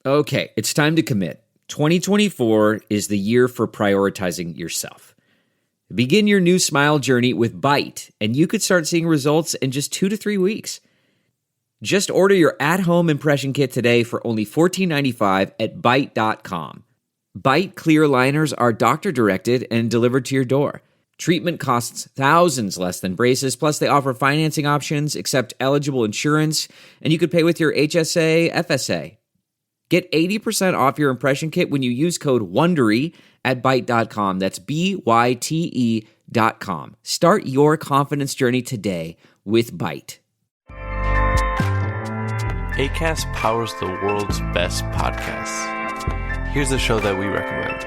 Okay, it's time to commit. 2024 is the year for prioritizing yourself. Begin your new smile journey with Byte, and you could start seeing results in just 2 to 3 weeks. Just order your at-home impression kit today for only $14.95 at Byte.com. Byte clear liners are doctor-directed and delivered to your door. Treatment costs thousands less than braces, plus they offer financing options, accept eligible insurance, and you could pay with your HSA, FSA. Get 80% off your impression kit when you use code WONDERY at Byte.com. That's BYTE.com. Start your confidence journey today with Byte. Acast powers the world's best podcasts. Here's a show that we recommend.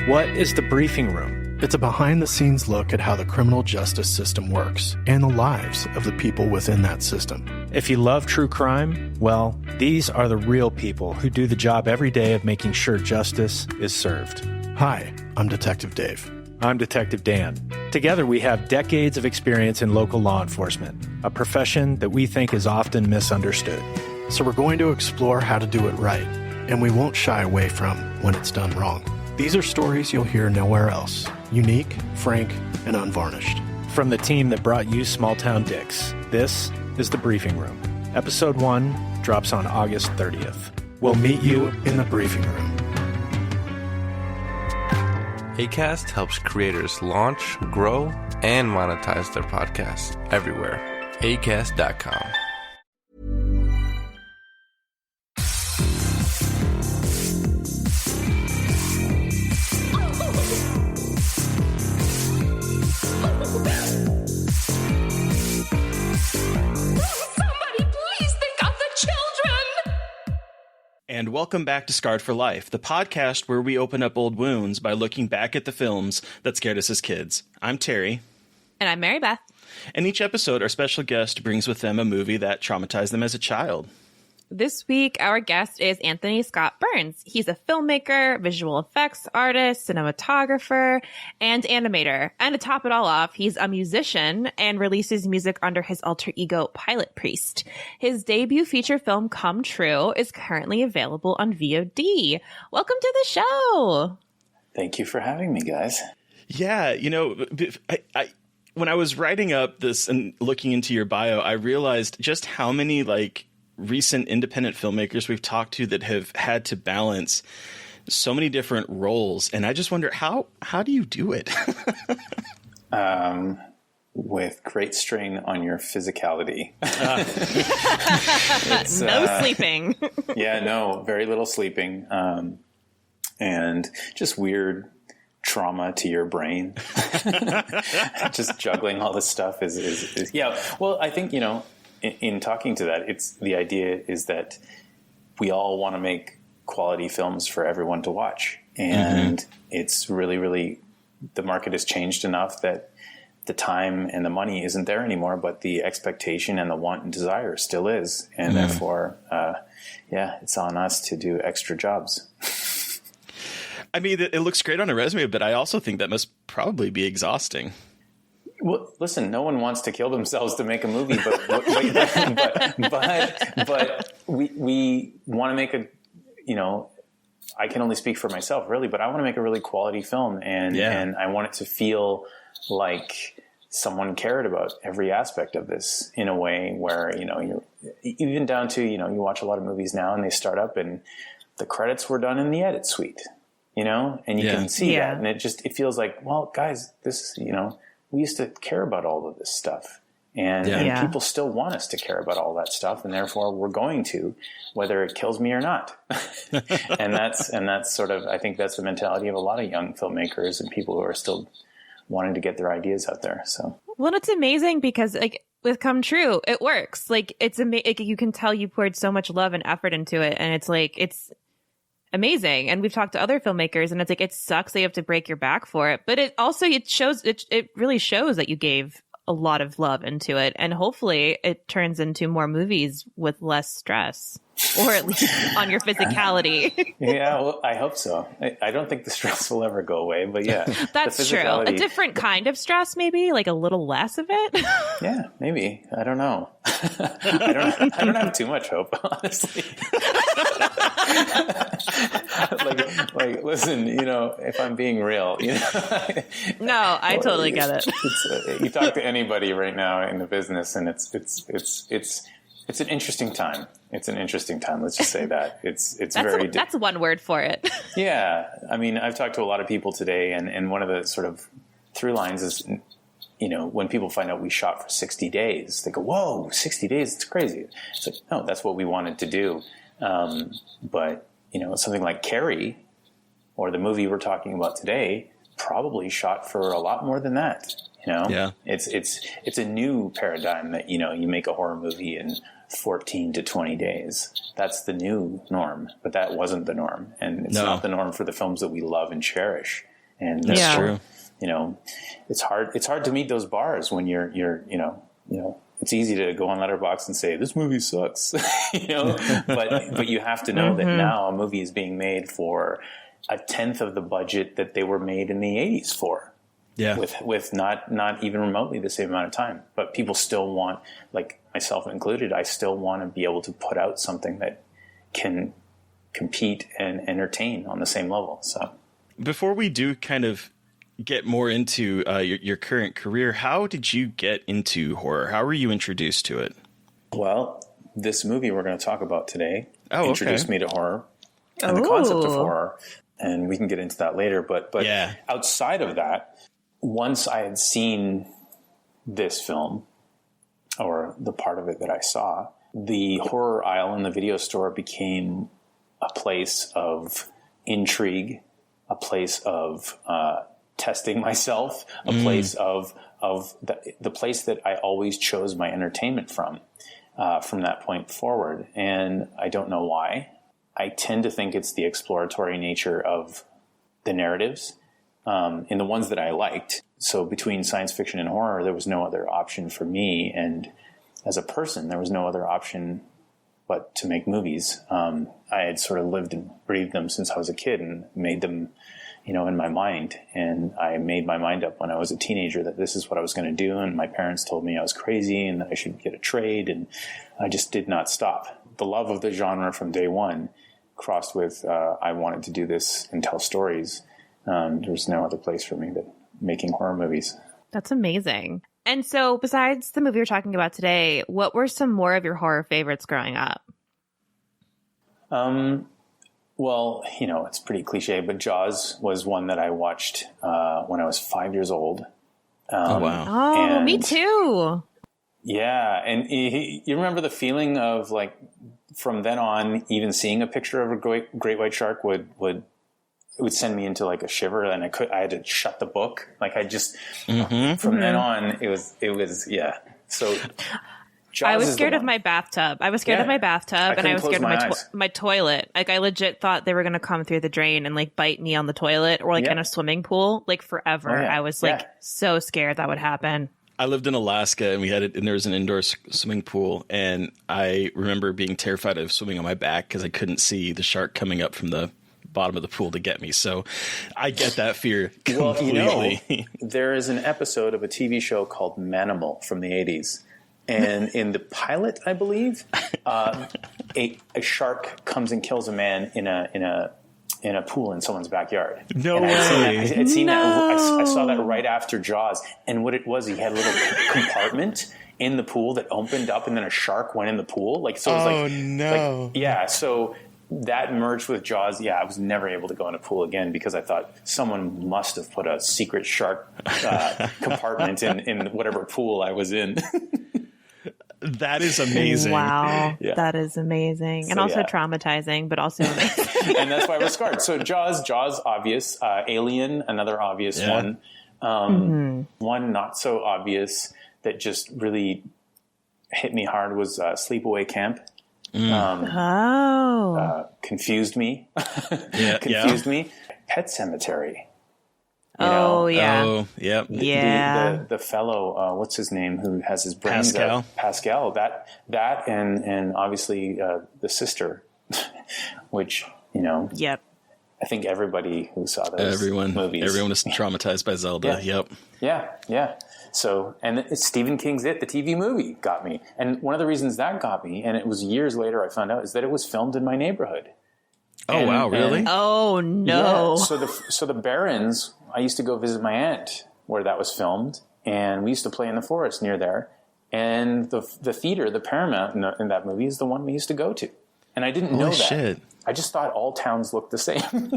What is The Briefing Room? It's a behind-the-scenes look at how the criminal justice system works and the lives of the people within that system. If you love true crime, well, these are the real people who do the job every day of making sure justice is served. Hi, I'm Detective Dave. I'm Detective Dan. Together, we have decades of experience in local law enforcement, a profession that we think is often misunderstood. So we're going to explore how to do it right, and we won't shy away from when it's done wrong. These are stories you'll hear nowhere else. Unique, frank, and unvarnished. From the team that brought you Small Town Dicks, this is The Briefing Room. Episode 1 drops on August 30th. We'll meet you in the briefing room. Acast helps creators launch, grow, and monetize their podcasts everywhere. Acast.com. And welcome back to Scarred for Life, the podcast where we open up old wounds by looking back at the films that scared us as kids. I'm Terry. And I'm Mary Beth. And each episode, our special guest brings with them a movie that traumatized them as a child. This week, our guest is Anthony Scott Burns. He's a filmmaker, visual effects artist, cinematographer, and animator. And to top it all off, he's a musician and releases music under his alter ego, Pilot Priest. His debut feature film, Come True, is currently available on VOD. Welcome to the show. Thank you for having me, guys. Yeah, you know, when I was writing up this and looking into your bio, I realized just how many, recent independent filmmakers we've talked to that have had to balance so many different roles. And I just wonder, how do you do it? With great strain on your physicality. No sleeping. Yeah, no, very little sleeping. And just weird trauma to your brain. Just juggling all this stuff is yeah. Well, I think, in talking to that, it's the idea is that we all want to make quality films for everyone to watch. And it's really, really, the market has changed enough that the time and the money isn't there anymore, but the expectation and the want and desire still is. And therefore, it's on us to do extra jobs. I mean, it looks great on a resume, but I also think that must probably be exhausting. Well, listen, no one wants to kill themselves to make a movie, but we want to make I can only speak for myself really, but I want to make a really quality film and I want it to feel like someone cared about every aspect of this in a way where, you're even down to, you watch a lot of movies now and they start up and the credits were done in the edit suite, and you can see that. And it feels like, well, guys, this, we used to care about all of this stuff and people still want us to care about all that stuff. And therefore we're going to, whether it kills me or not. and that's sort of, I think that's the mentality of a lot of young filmmakers and people who are still wanting to get their ideas out there. So, well, it's amazing because with Come True, it works. It's you can tell you poured so much love and effort into it. And it's amazing. And we've talked to other filmmakers and it's it sucks that you have to break your back for it, but it really shows that you gave a lot of love into it, and hopefully it turns into more movies with less stress. or at least on your physicality. Yeah, well, I hope so. I don't think the stress will ever go away, but yeah. That's true. A different kind of stress, maybe, like a little less of it. Yeah, maybe. I don't know. I don't have too much hope, honestly. like, listen, if I'm being real, No, I totally get it. You talk to anybody right now in the business, and it's an interesting time. It's an interesting time. Let's just say that that's one word for it. Yeah. I mean, I've talked to a lot of people today, and one of the sort of through lines is, when people find out we shot for 60 days, they go, whoa, 60 days. It's crazy. It's like, no, that's what we wanted to do. But something like Carrie or the movie we're talking about today probably shot for a lot more than that. Yeah. It's a new paradigm that, you make a horror movie in 14 to 20 days. That's the new norm, but that wasn't the norm. And it's not the norm for the films that we love and cherish. And that's true. It's hard to meet those bars when you're it's easy to go on Letterboxd and say, this movie sucks, but you have to know that now a movie is being made for a tenth of the budget that they were made in the 80s for. Yeah. With not even remotely the same amount of time, but people still want, like myself included, I still want to be able to put out something that can compete and entertain on the same level. So before we do kind of get more into your current career, how did you get into horror? How were you introduced to it? Well, this movie we're going to talk about today introduced me to horror and the concept of horror, and we can get into that later. But outside of that, once I had seen this film, or the part of it that I saw, the horror aisle in the video store became a place of intrigue, a place of testing myself, a place of the place that I always chose my entertainment from that point forward. And I don't know why. I tend to think it's the exploratory nature of the narratives. In the ones that I liked. So between science fiction and horror, there was no other option for me. And as a person, there was no other option but to make movies. I had sort of lived and breathed them since I was a kid and made them, in my mind. And I made my mind up when I was a teenager that this is what I was going to do. And my parents told me I was crazy and that I should get a trade. And I just did not stop. The love of the genre from day one crossed with I wanted to do this and tell stories. There's no other place for me but making horror movies. That's amazing. And so besides the movie we're talking about today, what were some more of your horror favorites growing up? Well, it's pretty cliche, but Jaws was one that I watched when I was 5 years old. Oh, wow. Oh, me too. Yeah. And you remember the feeling of, like, from then on, even seeing a picture of a great white shark would send me into like a shiver, and I had to shut the book. Like I just, from then on, it was, So Jaws I was scared of my bathtub. And I was scared of my toilet. Like I legit thought they were going to come through the drain and like bite me on the toilet or like in a swimming pool, like forever. I was like so scared that would happen. I lived in Alaska and there was an indoor swimming pool, and I remember being terrified of swimming on my back because I couldn't see the shark coming up from the bottom of the pool to get me. So I get that fear completely. Well, there is an episode of a TV show called Manimal from the 80s. And in the pilot, I believe, a shark comes and kills a man in a pool in someone's backyard. No way. I'd seen that. I saw that right after Jaws. And what it was, he had a little compartment in the pool that opened up, and then a shark went in the pool. Like, so it was no. So that merged with Jaws. Yeah, I was never able to go in a pool again because I thought someone must have put a secret shark compartment in whatever pool I was in. That is amazing. Wow. Yeah. That is amazing. And also traumatizing, but also amazing. And that's why we're scarred. So Jaws, obvious. Alien, another obvious one. One not so obvious that just really hit me hard was Sleepaway Camp. Confused me. Confused me. Pet Sematary. Oh, yeah. Oh, yep. Yeah. The fellow, what's his name, who has his brains Pascal. out? Pascal. That and obviously the sister, which, Yep. I think everybody who saw those movies. Everyone is traumatized by Zelda. Yeah. Yep. Yeah. So, and Stephen King's It, the TV movie, got me. And one of the reasons that got me, and it was years later I found out, is that it was filmed in my neighborhood. Oh, wow, really? Oh, no. Yeah, so the Barrens, I used to go visit my aunt where that was filmed, and we used to play in the forest near there. And the theater, the Paramount in that movie, is the one we used to go to. And I didn't know that. Shit. I just thought all towns looked the same, when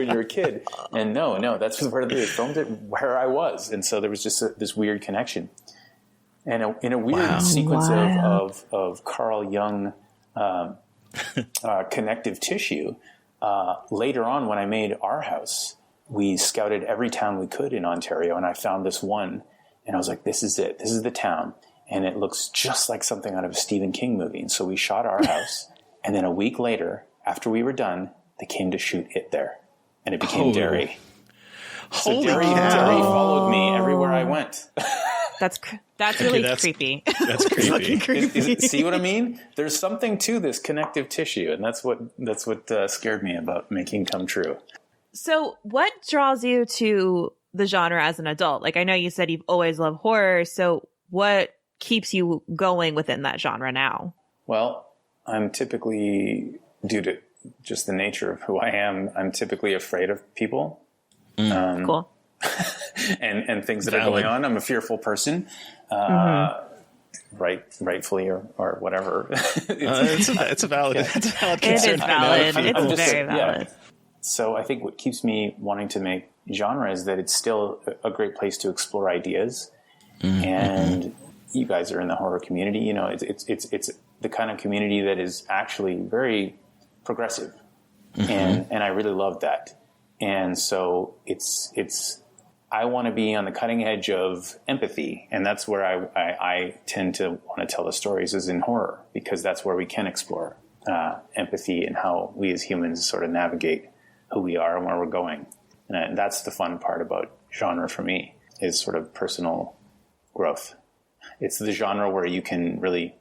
you're a kid. And no, that's where they filmed it, where I was. And so there was just this weird connection. And in a weird sequence of Carl Jung connective tissue, later on when I made our house, we scouted every town we could in Ontario, and I found this one, and I was like, this is it. This is the town. And it looks just like something out of a Stephen King movie. And so we shot our house. And then a week later, after we were done, they came to shoot it there. And it became Derry. So Derry followed me everywhere I went. That's really creepy. That's creepy. See what I mean? There's something to this connective tissue. And that's what scared me about making come true. So what draws you to the genre as an adult? Like, I know you said you've always loved horror. So what keeps you going within that genre now? Well, I'm typically, due to just the nature of who I am, I'm typically afraid of people. Cool. and things that are going on. I'm a fearful person, rightfully or whatever. It's a valid concern. It is valid. It's very valid. Yeah. So I think what keeps me wanting to make genre is that it's still a great place to explore ideas. And you guys are in the horror community. It's the kind of community that is actually very progressive. And I really love that. And so I want to be on the cutting edge of empathy. And that's where I tend to want to tell the stories, is in horror, because that's where we can explore empathy and how we as humans sort of navigate who we are and where we're going. And that's the fun part about genre for me, is sort of personal growth. It's the genre where you can really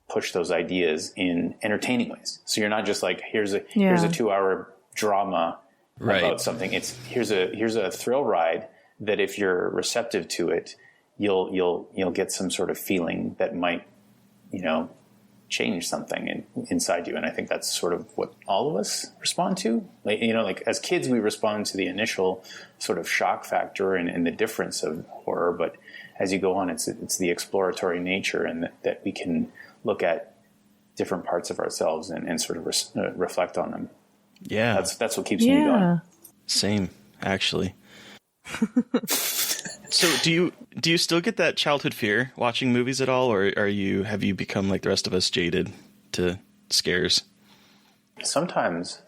push those ideas in entertaining ways. So you're not just like, here's a 2-hour drama about something. It's here's a thrill ride that if you're receptive to it, you'll get some sort of feeling that might, change something inside you. And I think that's sort of what all of us respond to. Like as kids, we respond to the initial sort of shock factor and the difference of horror. But as you go on, it's the exploratory nature, and that we can look at different parts of ourselves and sort of reflect on them. Yeah. That's what keeps me going. Same, actually. So do you still get that childhood fear watching movies at all, or have you become like the rest of us, jaded to scares? Sometimes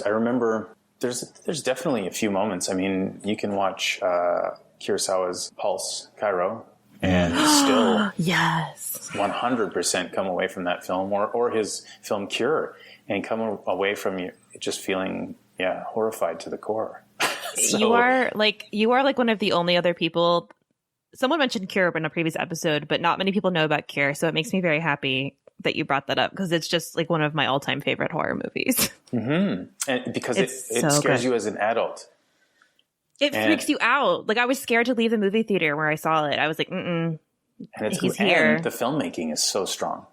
I remember there's definitely a few moments. I mean, you can watch Kurosawa's Pulse, Cairo, and still 100% come away from that film, or his film Cure, and come away from you just feeling horrified to the core. So, you are like one of the only other people. Someone mentioned Cure in a previous episode, but not many people know about Cure, so it makes me very happy that you brought that up, because it's just like one of my all-time favorite horror movies. And because it scares you as an adult. It freaks you out. Like, I was scared to leave the movie theater where I saw it. I was like, and he's here. And the filmmaking is so strong.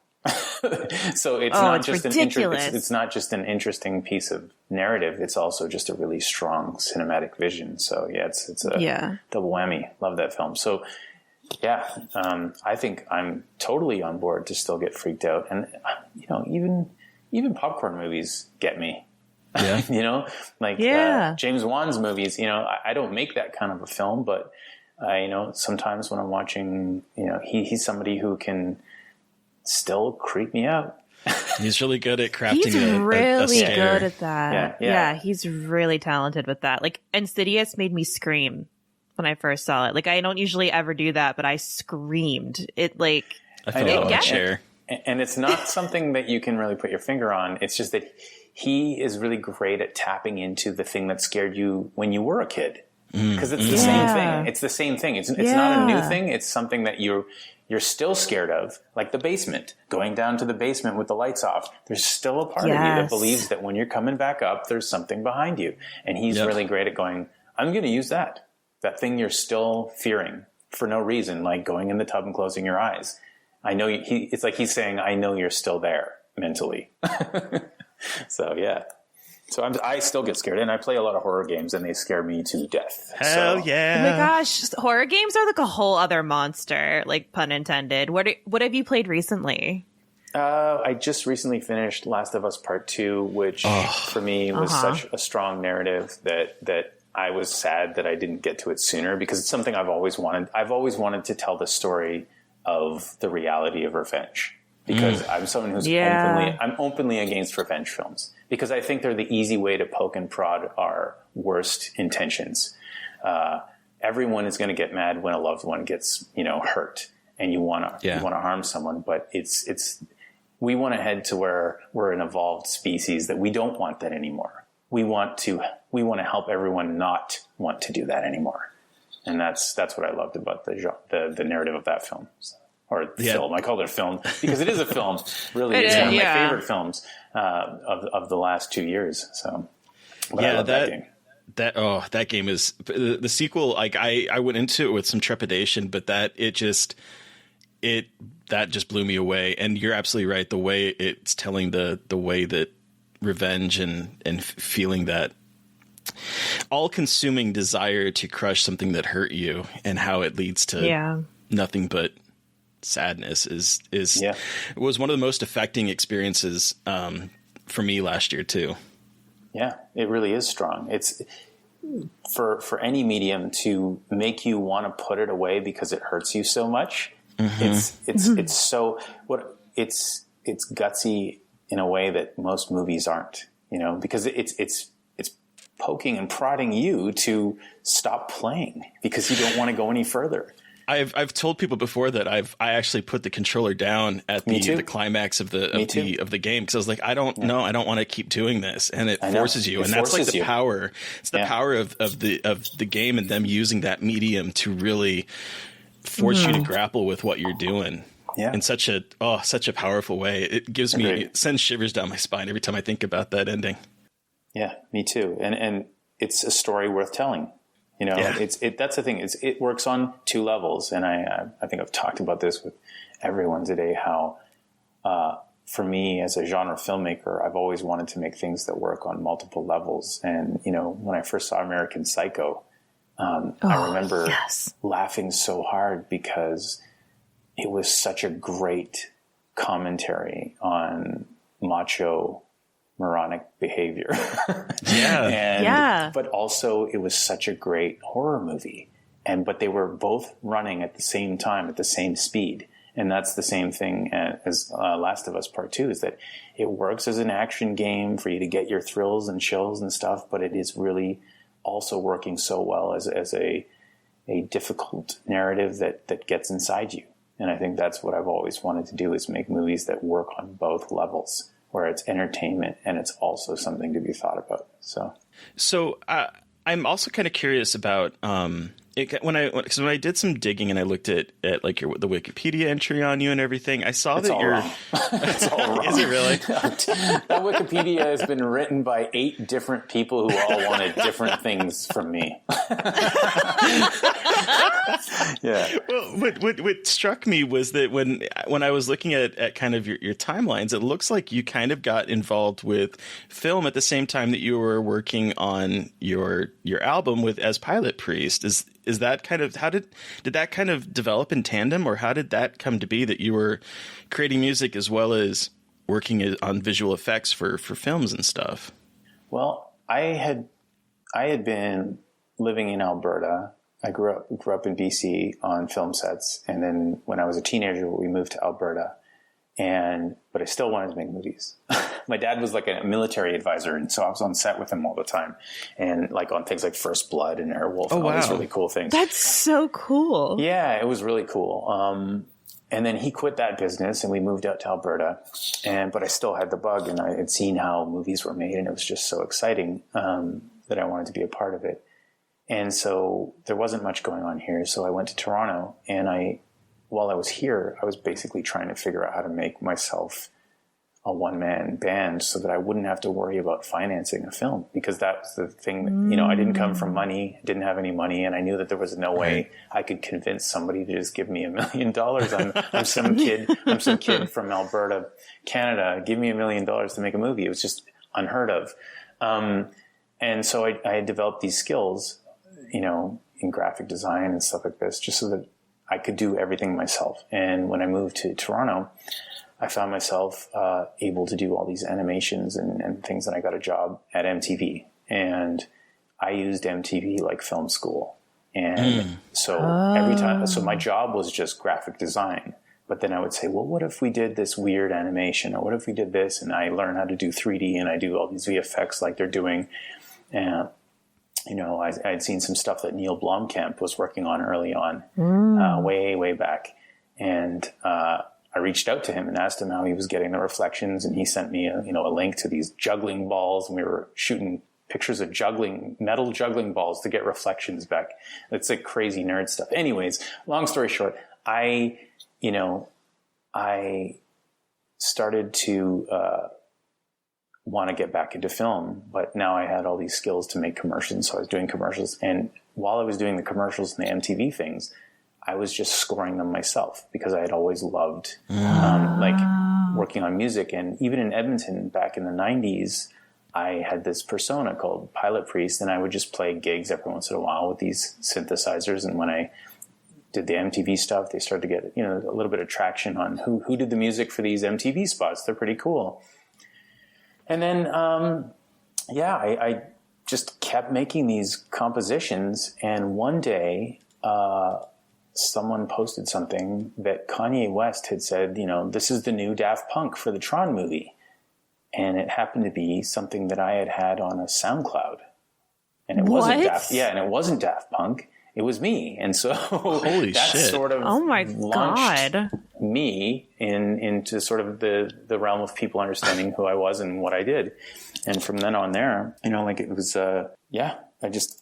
So it's not just an interesting piece of narrative. It's also just a really strong cinematic vision. So it's a double whammy. Love that film. So I think I'm totally on board to still get freaked out. And even popcorn movies get me. Yeah. James Wan's movies. I don't make that kind of a film, but sometimes when I'm watching, he's somebody who can still creep me out. He's really good at crafting. He's really good at that. Yeah, he's really talented with that. Like, Insidious made me scream when I first saw it. Like, I don't usually ever do that, but I screamed. I fell out of my chair. And it's not something that you can really put your finger on. It's just that he is really great at tapping into the thing that scared you when you were a kid. Because it's the same thing. It's the same thing. It's not a new thing. It's something that you're still scared of, like the basement, going down to the basement with the lights off. There's still a part of you that believes that when you're coming back up, there's something behind you. And he's really great at going, I'm going to use that thing you're still fearing for no reason, like going in the tub and closing your eyes. I know it's like he's saying, I know you're still there mentally. So, yeah. So I still get scared, and I play a lot of horror games, and they scare me to death. Hell yeah! Oh my gosh, horror games are like a whole other monster, like pun intended. What have you played recently? I just recently finished Last of Us Part 2, which for me was such a strong narrative that I was sad that I didn't get to it sooner, because it's something I've always wanted. I've always wanted to tell the story of the reality of revenge, because I'm someone who's openly against revenge films, because I think they're the easy way to poke and prod our worst intentions. Everyone is going to get mad when a loved one gets, hurt, and you want to harm someone, but we want to head to where we're an evolved species that we don't want that anymore. We want to help everyone not want to do that anymore. And that's what I loved about the narrative of that film. So, or film. I call it a film because it is a film. Really, it's one of my favorite films of the last 2 years. So, but I love that game. That game is the sequel. Like I went into it with some trepidation, but that just blew me away. And you're absolutely right. The way it's telling the way that revenge and feeling that all-consuming desire to crush something that hurt you, and how it leads to nothing but sadness was one of the most affecting experiences for me last year too. Yeah, it really is strong. It's for any medium to make you want to put it away because it hurts you so much. Mm-hmm. It's gutsy in a way that most movies aren't, because it's poking and prodding you to stop playing because you don't want to go any further. I've told people before that I actually put the controller down at the climax of the game, because I was like, I don't want to keep doing this, and it forces you, and that's like the power. It's the power of the game, and them using that medium to really force you to grapple with what you're doing. Yeah. In such a powerful way. It sends shivers down my spine every time I think about that ending. Yeah, me too. And it's a story worth telling. That's the thing. It works on two levels. And I think I've talked about this with everyone today, how for me as a genre filmmaker, I've always wanted to make things that work on multiple levels. And, when I first saw American Psycho, I remember laughing so hard because it was such a great commentary on macho moronic behavior. But also it was such a great horror movie. But they were both running at the same time, at the same speed. And that's the same thing as Last of Us Part 2, is that it works as an action game for you to get your thrills and chills and stuff, but it is really also working so well as a difficult narrative that gets inside you. And I think that's what I've always wanted to do, is make movies that work on both levels, where it's entertainment and it's also something to be thought about. So I'm also kind of curious about when I did some digging and I looked at like the Wikipedia entry on you and everything, I saw that you're wrong. It's all wrong. Is it really? That Wikipedia has been written by 8 different people who all wanted different things from me. Yeah. Well, what struck me was that when I was looking at kind of your timelines, it looks like you kind of got involved with film at the same time that you were working on your album as Pilot Priest. Is that kind of, did that kind of develop in tandem, or how did that come to be that you were creating music as well as working on visual effects for films and stuff? Well, I had been living in Alberta. I grew up in BC on film sets, and then when I was a teenager, we moved to Alberta. But I still wanted to make movies. My dad was like a military advisor, and so I was on set with him all the time, and like on things like First Blood and Airwolf and all these really cool things. That's so cool. Yeah, it was really cool. And then he quit that business and we moved out to Alberta. But I still had the bug, and I had seen how movies were made, and it was just so exciting that I wanted to be a part of it. And so there wasn't much going on here. So I went to Toronto, and while I was here, I was basically trying to figure out how to make myself a one-man band so that I wouldn't have to worry about financing a film, because that's the thing that, I didn't come from money, didn't have any money. And I knew that there was no way I could convince somebody to just give me $1 million. I'm some kid from Alberta, Canada. Give me $1 million to make a movie. It was just unheard of. And so I had developed these skills, in graphic design and stuff like this, just so that I could do everything myself. And when I moved to Toronto, I found myself able to do all these animations and things, and I got a job at MTV. And I used MTV like film school. And so every time, so my job was just graphic design. But then I would say, well, what if we did this weird animation? Or what if we did this? And I learned how to do 3D, and I do all these VFX like they're doing. And, I'd seen some stuff that Neil Blomkamp was working on early on, way back. And I reached out to him and asked him how he was getting the reflections, and he sent me a link to these juggling balls, and we were shooting pictures of metal juggling balls to get reflections back. It's like crazy nerd stuff. Anyways, long story short, I started to want to get back into film, but now I had all these skills to make commercials. So I was doing commercials, and while I was doing the commercials and the MTV things, I was just scoring them myself, because I had always loved working on music. And even in Edmonton back in the 90s, I had this persona called Pilot Priest, and I would just play gigs every once in a while with these synthesizers. And when I did the MTV stuff, they started to get a little bit of traction on who did the music for these MTV spots. They're pretty cool. And then I just kept making these compositions, and one day someone posted something that Kanye West had said, this is the new Daft Punk for the Tron movie. And it happened to be something that I had on a SoundCloud. And it wasn't Daft Punk. It was me. And so that sort of launched me into sort of the realm of people understanding who I was and what I did. And from then on there, it was, I just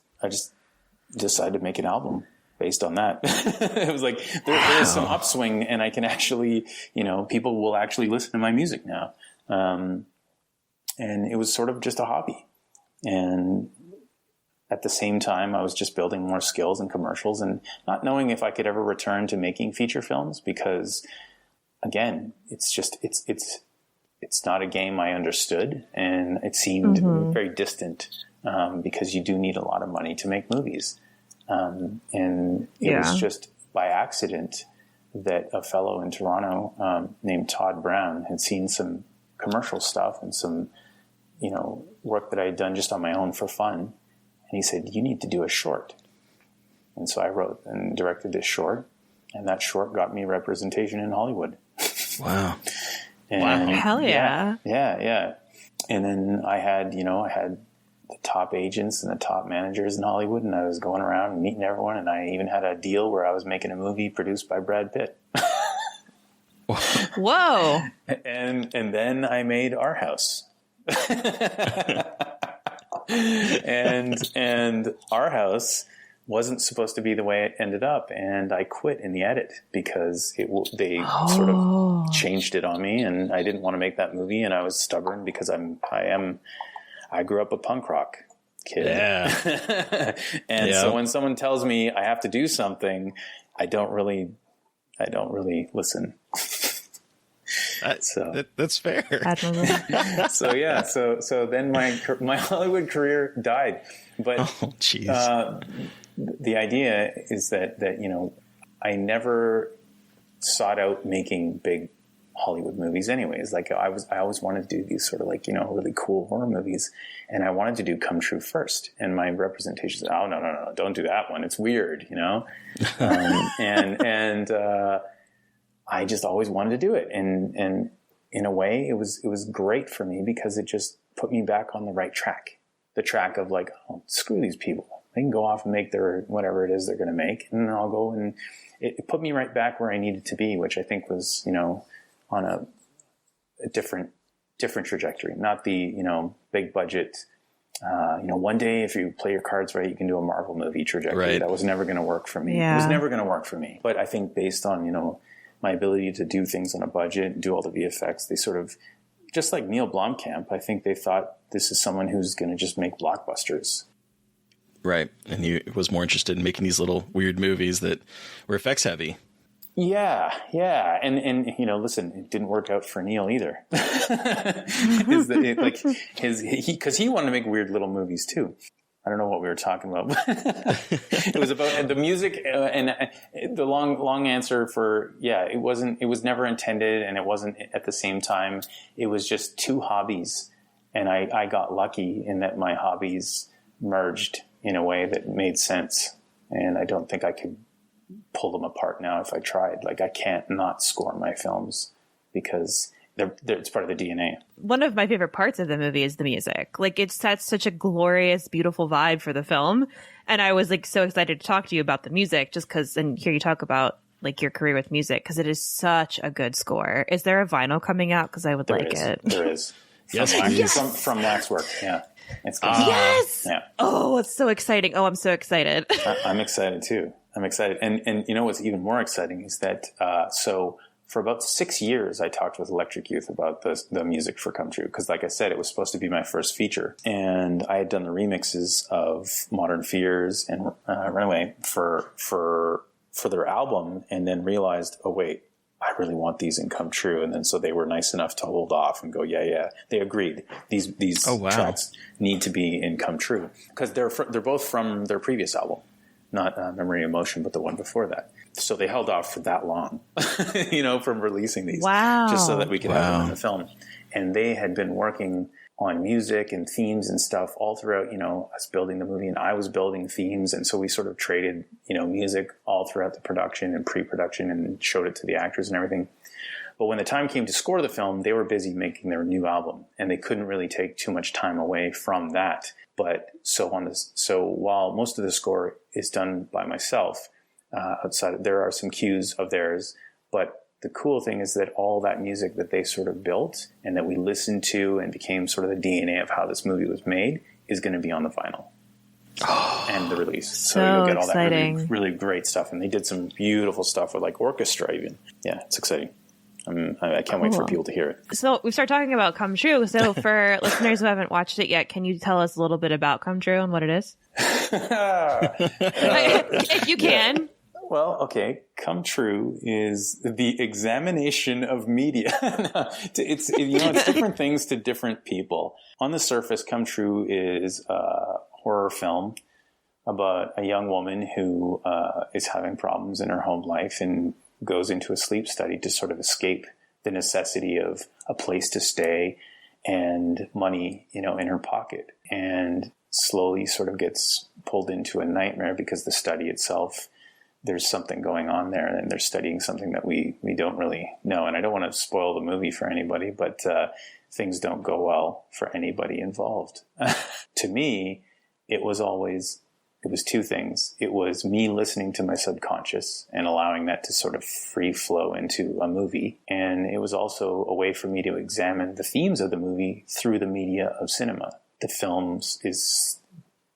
decided to make an album based on that. It was like, there is some upswing, and I can actually, people will actually listen to my music now. And it was sort of just a hobby. And at the same time, I was just building more skills and commercials, and not knowing if I could ever return to making feature films, because again, it's not a game I understood, and it seemed very distant, because you do need a lot of money to make movies. And it was just by accident that a fellow in Toronto named Todd Brown had seen some commercial stuff and some, work that I had done just on my own for fun. And he said, you need to do a short. And so I wrote and directed this short, and that short got me representation in Hollywood. Wow. And hell yeah. Yeah. And then I had the top agents and the top managers in Hollywood, and I was going around and meeting everyone, and I even had a deal where I was making a movie produced by Brad Pitt. Whoa. And then I made Our House. and Our House wasn't supposed to be the way it ended up, and I quit in the edit because they sort of changed it on me, and I didn't want to make that movie, and I was stubborn because I grew up a punk rock kid. Yeah. And so when someone tells me I have to do something, I don't really listen. That's fair. So then my Hollywood career died. But the idea is that I never sought out making big Hollywood movies anyways. Like I always wanted to do these sort of really cool horror movies, and I wanted to do Come True first. And my representation said, oh, no, don't do that one. It's weird, and I just always wanted to do it. And in a way it was great for me because it just put me back on the right track, the track of screw these people. They can go off and make their whatever it is they're going to make, and I'll go, and it put me right back where I needed to be, which I think was, on a different trajectory, not the, big budget. One day if you play your cards right, you can do a Marvel movie trajectory. Right. That was never going to work for me. Yeah. It was never going to work for me. But I think based on, my ability to do things on a budget and do all the VFX, they sort of, just like Neil Blomkamp, I think they thought this is someone who's going to just make blockbusters. Right. And he was more interested in making these little weird movies that were effects heavy. Yeah. And listen, it didn't work out for Neil either. Because he wanted to make weird little movies too. I don't know what we were talking about. It was about the music and the long answer for, it was never intended, and it wasn't at the same time. It was just two hobbies. And I got lucky in that my hobbies merged in a way that made sense. And I don't think I could pull them apart now if I tried. Like, I can't not score my films because it's part of the DNA. One of my favorite parts of the movie is the music. Like, it sets such a glorious, beautiful vibe for the film. And I was like so excited to talk to you about the music just because, and hear you talk about like your career with music, because it is such a good score. Is there a vinyl coming out? Because I would like it. There is. From Waxwork. Yeah. It's good. Yes. Yeah. Oh, it's so exciting. Oh, I'm so excited. I'm excited too. I'm excited. And what's even more exciting is that, so for about 6 years, I talked with Electric Youth about the music for Come True. Because like I said, it was supposed to be my first feature. And I had done the remixes of Modern Fears and Runaway for their album, and then realized, oh, wait, I really want these in Come True. And then so they were nice enough to hold off and go, yeah. They agreed. These tracks need to be in Come True. Because they're both from their previous album. Not Memory of Emotion, but the one before that. So they held off for that long, from releasing these. Wow. Just so that we could have them in the film. And they had been working on music and themes and stuff all throughout, us building the movie, and I was building themes. And so we sort of traded, music all throughout the production and pre-production, and showed it to the actors and everything. But when the time came to score the film, they were busy making their new album, and they couldn't really take too much time away from that. But so while most of the score is done by myself, outside, there are some cues of theirs. But the cool thing is that all that music that they sort of built and that we listened to and became sort of the DNA of how this movie was made is going to be on the vinyl and the release. So you'll get all that really, really great stuff. And they did some beautiful stuff with like orchestra even. Yeah, it's exciting. I can't wait for people to hear it. So we start talking about Come True. So for listeners who haven't watched it yet, can you tell us a little bit about Come True and what it is? If you can. Yeah. Well, okay. Come True is the examination of media. It's different things to different people. On the surface, Come True is a horror film about a young woman who is having problems in her home life and goes into a sleep study to sort of escape the necessity of a place to stay and money, in her pocket, and slowly sort of gets pulled into a nightmare because the study itself, there's something going on there, and they're studying something that we don't really know. And I don't want to spoil the movie for anybody, but things don't go well for anybody involved. To me, it was two things. It was me listening to my subconscious and allowing that to sort of free flow into a movie. And it was also a way for me to examine the themes of the movie through the media of cinema. The film is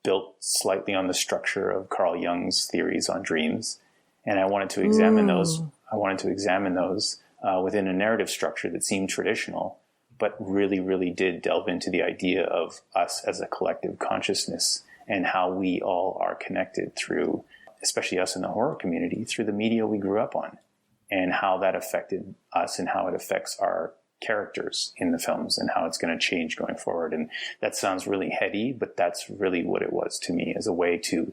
built slightly on the structure of Carl Jung's theories on dreams. And I wanted to examine those. I wanted to examine those within a narrative structure that seemed traditional, but really, really did delve into the idea of us as a collective consciousness and how we all are connected through, especially us in the horror community, through the media we grew up on, and how that affected us and how it affects our characters in the films and how it's going to change going forward. And that sounds really heady, but that's really what it was to me, as a way to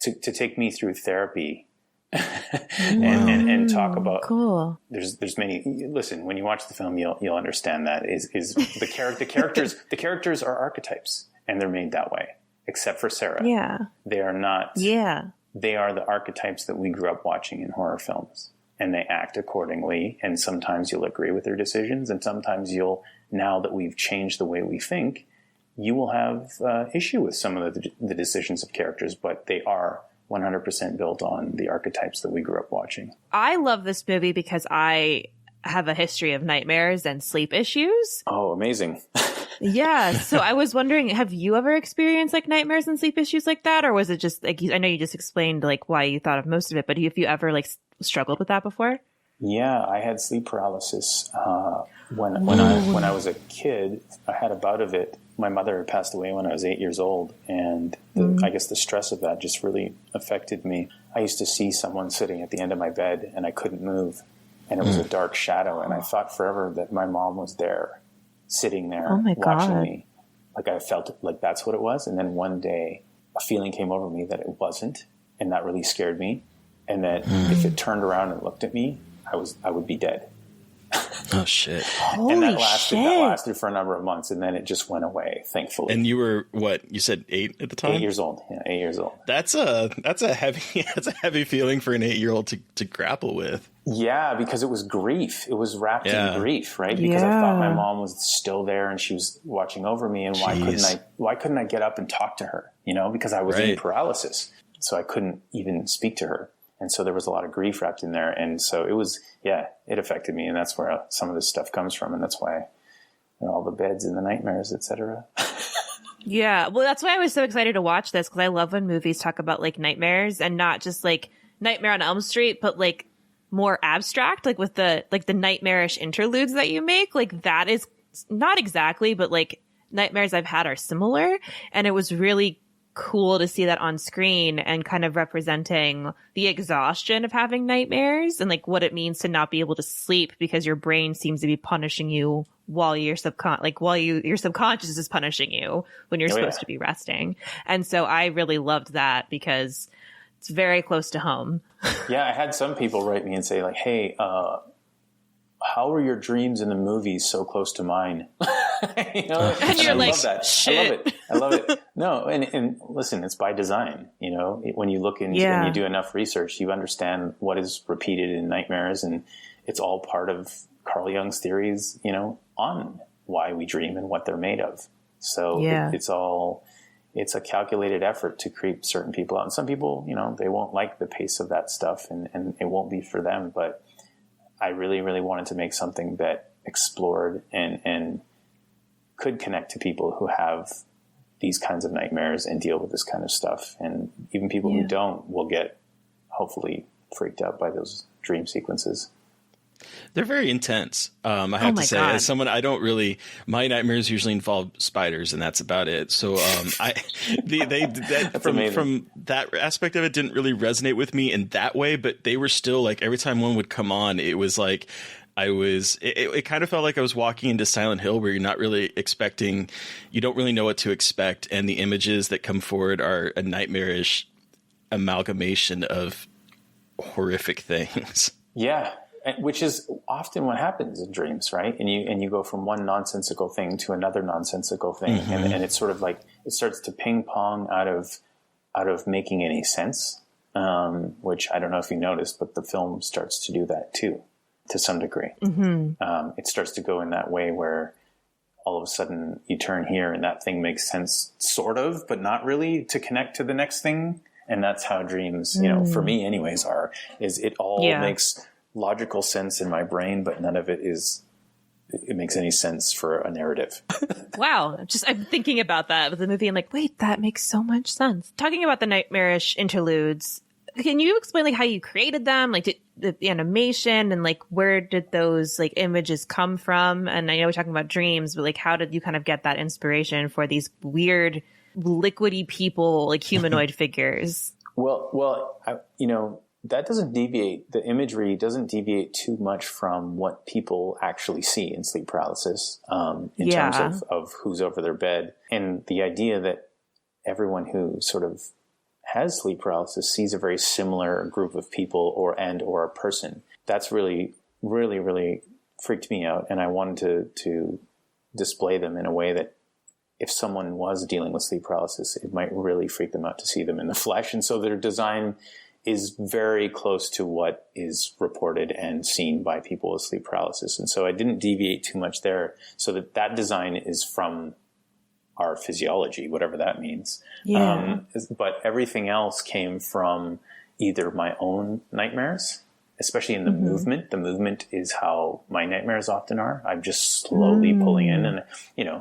to take me through therapy and talk about. Cool. There's many. Listen, when you watch the film, you'll understand that is the characters. The characters are archetypes, and they're made that way. Except for Sarah. Yeah. They are not. Yeah. They are the archetypes that we grew up watching in horror films, and they act accordingly. And sometimes you'll agree with their decisions, and sometimes now that we've changed the way we think, you will have issue with some of the decisions of characters, but they are 100% built on the archetypes that we grew up watching. I love this movie because I have a history of nightmares and sleep issues. Oh, amazing. Yeah. So I was wondering, have you ever experienced like nightmares and sleep issues like that? Or was it just like, I know you just explained like why you thought of most of it, but have you ever like struggled with that before? Yeah, I had sleep paralysis when I was a kid. I had a bout of it. My mother had passed away when I was 8 years old, and I guess the stress of that just really affected me. I used to see someone sitting at the end of my bed, and I couldn't move, and it was a dark shadow, and I thought forever that my mom was there, sitting there, watching me. Like I felt like that's what it was, and then one day a feeling came over me that it wasn't, and that really scared me, and that if it turned around and looked at me, I would be dead. Oh shit! Holy and that lasted for a number of months, and then it just went away, thankfully. And you were what? You said 8 at the time? 8 years old. Yeah, 8 years old. That's a heavy feeling for an 8-year-old to grapple with. Yeah, because it was grief. It was wrapped in grief, right? Because I thought my mom was still there and she was watching over me, and why couldn't I get up and talk to her? You know, because I was in paralysis, so I couldn't even speak to her. And so there was a lot of grief wrapped in there. And so it affected me. And that's where some of this stuff comes from. And that's why all the beds and the nightmares, etc. Yeah. Well, that's why I was so excited to watch this, because I love when movies talk about like nightmares, and not just like Nightmare on Elm Street, but like more abstract, like with the nightmarish interludes that you make. Like that is not exactly, but like nightmares I've had are similar. And it was really cool to see that on screen and kind of representing the exhaustion of having nightmares and like what it means to not be able to sleep because your brain seems to be punishing you while your subconscious is punishing you when you're supposed to be resting. And so I really loved that because it's very close to home. Yeah, I had some people write me and say like, hey, how are your dreams in the movies so close to mine? You know, and you're like, love that. shit. I love it. No, and listen, it's by design. You know, when you look into and you do enough research, you understand what is repeated in nightmares, and it's all part of Carl Jung's theories, you know, on why we dream and what they're made of. So it's a calculated effort to creep certain people out. And some people, you know, they won't like the pace of that stuff, and it won't be for them. But I really, really wanted to make something that explored and could connect to people who have these kinds of nightmares and deal with this kind of stuff. And even people who don't will get hopefully freaked out by those dream sequences. They're very intense. I have to say, God. as someone, my nightmares usually involve spiders, and that's about it. So, from that aspect of it didn't really resonate with me in that way, but they were still like, every time one would come on, it was like, it kind of felt like I was walking into Silent Hill, where you're not really expecting, you don't really know what to expect. And the images that come forward are a nightmarish amalgamation of horrific things. Yeah. Which is often what happens in dreams, right? And you go from one nonsensical thing to another nonsensical thing, and it's sort of like it starts to ping pong out of making any sense. Which I don't know if you noticed, but the film starts to do that too, to some degree. It starts to go in that way where all of a sudden you turn here and that thing makes sense, sort of, but not really, to connect to the next thing. And that's how dreams, you know, for me, anyways, is it all makes logical sense in my brain, but none of it makes any sense for a narrative. Wow. I'm thinking about that with the movie. I'm like, wait, that makes so much sense. Talking about the nightmarish interludes, can you explain like how you created them? Like the animation, and like where did those like images come from? And I know we're talking about dreams, but like how did you kind of get that inspiration for these weird liquidy people, like humanoid figures? Well, that doesn't deviate. The imagery doesn't deviate too much from what people actually see in sleep paralysis, in terms of who's over their bed. And the idea that everyone who sort of has sleep paralysis sees a very similar group of people or a person. That's really, really, really freaked me out. And I wanted to display them in a way that if someone was dealing with sleep paralysis, it might really freak them out to see them in the flesh. And so their design is very close to what is reported and seen by people with sleep paralysis. And so I didn't deviate too much there, so that design is from our physiology, whatever that means. Yeah. But everything else came from either my own nightmares, especially in the movement. The movement is how my nightmares often are. I'm just slowly pulling in. And,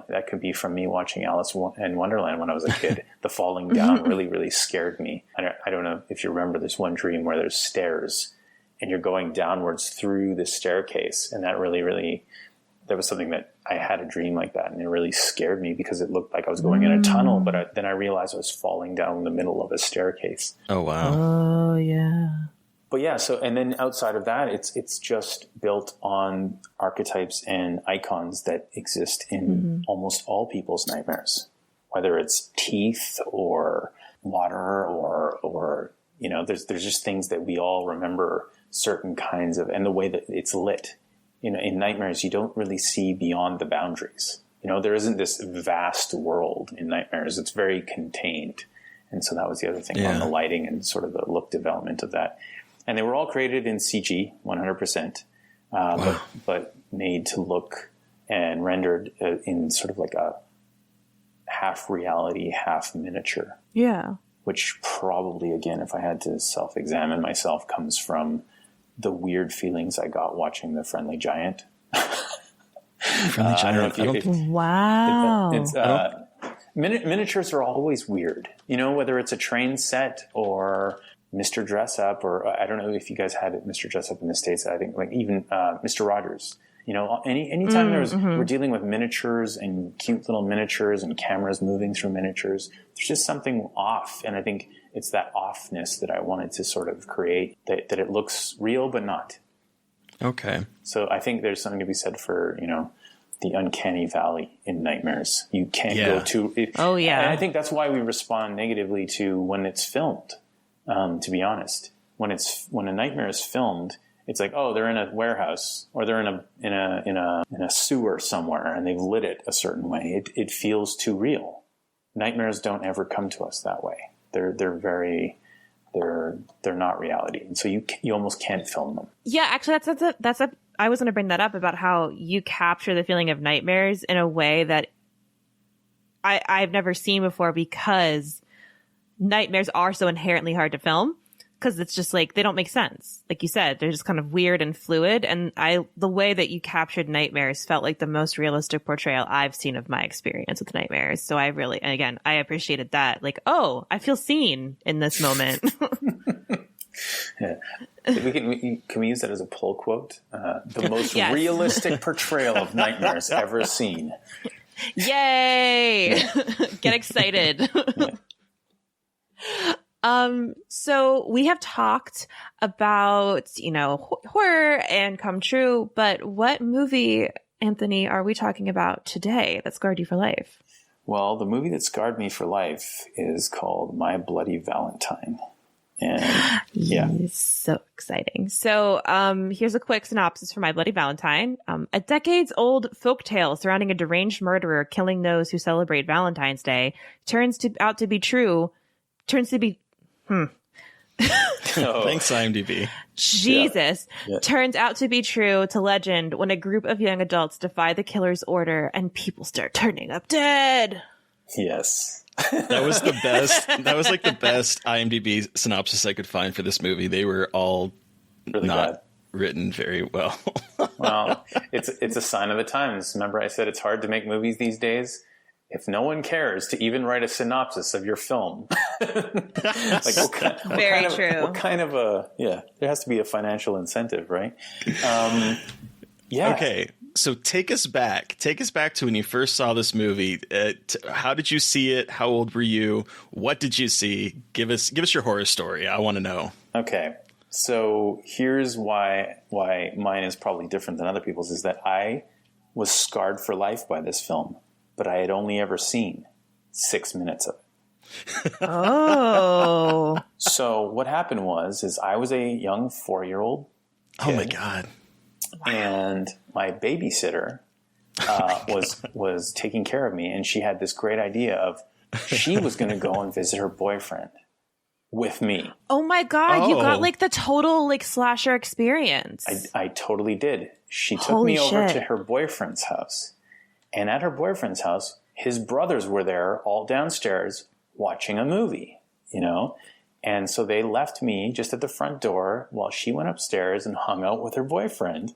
that could be from me watching Alice in Wonderland when I was a kid. The falling down really, really scared me. I don't know if you remember this one dream where there's stairs and you're going downwards through the staircase. And that really, really, that was something that I had a dream like that. And it really scared me because it looked like I was going in a tunnel. But then I realized I was falling down the middle of a staircase. Oh, wow. Oh, yeah. But yeah, and then outside of that, it's just built on archetypes and icons that exist in almost all people's nightmares, whether it's teeth or water or there's just things that we all remember, certain kinds of, and the way that it's lit. In nightmares, you don't really see beyond the boundaries. There isn't this vast world in nightmares. It's very contained. And so that was the other thing on the lighting and sort of the look development of that. And they were all created in CG, 100%, but made to look and rendered in sort of like a half reality, half miniature. Yeah. Which probably, again, if I had to self-examine myself, comes from the weird feelings I got watching The Friendly Giant. Wow. Miniatures are always weird, whether it's a train set or Mr. Dress Up, or I don't know if you guys had Mr. Dress Up in the States. I think like even Mr. Rogers. Anytime we're dealing with miniatures and cute little miniatures and cameras moving through miniatures, there's just something off. And I think it's that offness that I wanted to sort of create, that it looks real but not. Okay. So I think there's something to be said for, the uncanny valley in nightmares. You can't go too... Oh, yeah. And I think that's why we respond negatively to when it's filmed. To be honest, when a nightmare is filmed, it's like, oh, they're in a warehouse or they're in a sewer somewhere and they've lit it a certain way. It feels too real. Nightmares don't ever come to us that way. They're not reality, and so you almost can't film them. Yeah, actually, that's a. I was going to bring that up about how you capture the feeling of nightmares in a way that I've never seen before, because nightmares are so inherently hard to film, because it's just like, they don't make sense. Like you said, they're just kind of weird and fluid. And the way that you captured nightmares felt like the most realistic portrayal I've seen of my experience with nightmares. So I appreciated that. Like, oh, I feel seen in this moment. Yeah. Can we use that as a pull quote? The most realistic portrayal of nightmares ever seen. Yay! Get excited. So we have talked about, horror and come true, but what movie, Anthony, are we talking about today that scarred you for life? Well, the movie that scarred me for life is called My Bloody Valentine. And yeah. So exciting. So here's a quick synopsis for My Bloody Valentine. A decades-old folktale surrounding a deranged murderer killing those who celebrate Valentine's Day turns to be Thanks, IMDb. Jesus. Yeah. Turns out to be true to legend when a group of young adults defy the killer's order and people start turning up dead. Yes. That was the best. That was like the best IMDb synopsis I could find for this movie. They were all really not written very well. Well, it's a sign of the times. Remember I said it's hard to make movies these days? If no one cares to even write a synopsis of your film, like very true. What kind of there has to be a financial incentive, right? Okay. So take us back to when you first saw this movie. How did you see it? How old were you? What did you see? Give us your horror story. I want to know. Okay. So here's why mine is probably different than other people's, is that I was scarred for life by this film, but I had only ever seen 6 minutes of it. Oh. So what happened is I was a young 4-year-old kid. Oh my God. And my babysitter was taking care of me, and she had this great idea of she was going to go and visit her boyfriend with me. Oh my God, you got like the total like slasher experience. I totally did. She took me over to her boyfriend's house, and at her boyfriend's house, his brothers were there all downstairs watching a movie, you know? And so they left me just at the front door while she went upstairs and hung out with her boyfriend.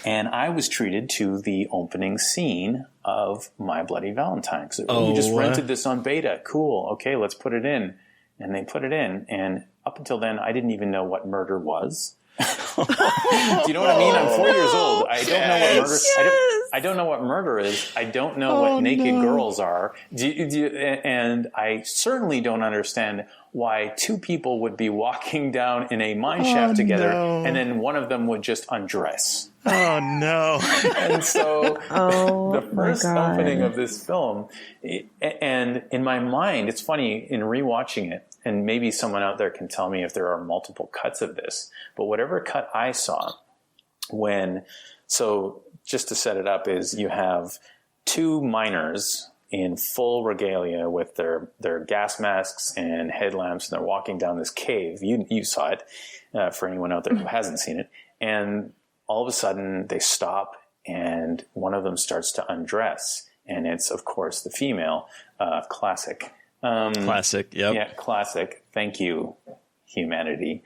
And I was treated to the opening scene of My Bloody Valentine. So, you just rented this on beta. Cool. Okay, let's put it in. And they put it in. And up until then, I didn't even know what murder was. Do you know what I mean? I'm 4 years old. I don't know what murder. I don't know what murder is. I don't know what naked girls are. And I certainly don't understand why two people would be walking down in a mine shaft together, and then one of them would just undress. Oh no! And so the first opening of this film, and in my mind, it's funny in rewatching it. And maybe someone out there can tell me if there are multiple cuts of this. But whatever cut I saw, so just to set it up is you have two miners in full regalia with their gas masks and headlamps, and they're walking down this cave. You saw it, for anyone out there who hasn't seen it. And all of a sudden they stop, and one of them starts to undress. And it's, of course, the female, classic. Classic, yep. Yeah, classic. Thank you, humanity.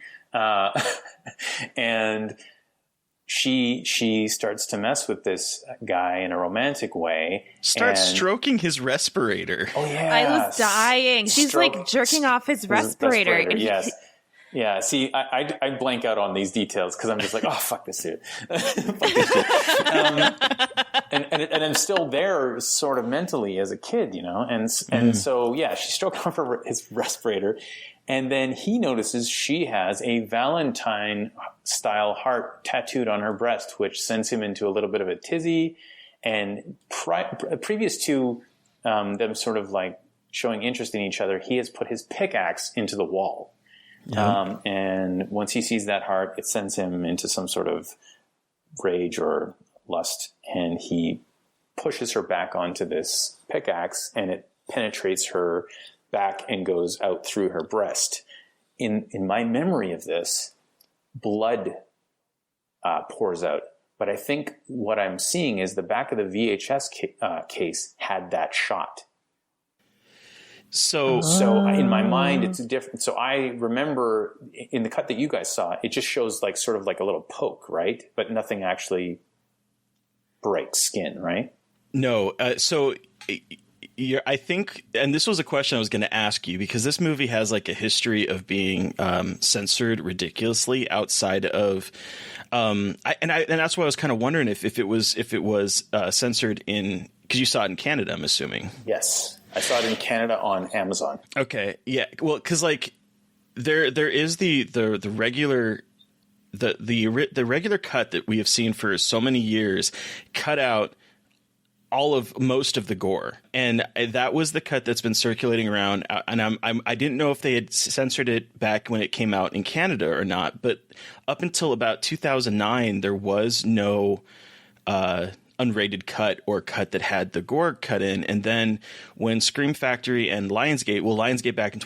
And she starts to mess with this guy in a romantic way. Starts stroking his respirator. Oh, yeah. I was dying. She's like jerking off his respirator. Yes. Yeah, see, I blank out on these details because I'm just like, oh, fuck this dude. Fuck this shit. And I'm still there sort of mentally as a kid, you know? And so, yeah, she stroked off his respirator. And then he notices she has a Valentine-style heart tattooed on her breast, which sends him into a little bit of a tizzy. And previous to them sort of like showing interest in each other, he has put his pickaxe into the wall. Yeah. And once he sees that heart, it sends him into some sort of rage or lust, and he pushes her back onto this pickaxe, and it penetrates her back and goes out through her breast. In my memory of this, blood pours out, but I think what I'm seeing is the back of the VHS case had that shot. So in my mind, it's different. So I remember in the cut that you guys saw, it just shows like sort of like a little poke, right? But nothing actually breaks skin, right? No. So I think, and this was a question I was going to ask you, because this movie has like a history of being censored ridiculously outside of, and that's why I was kind of wondering if it was censored in, because you saw it in Canada, I'm assuming. Yes. I saw it in Canada on Amazon. Okay, yeah. Well, because like there is the regular the regular cut that we have seen for so many years, cut out most of the gore, and that was the cut that's been circulating around. And I didn't know if they had censored it back when it came out in Canada or not, but up until about 2009, there was no unrated cut or cut that had the gore cut in. And then when Scream Factory and Lionsgate back in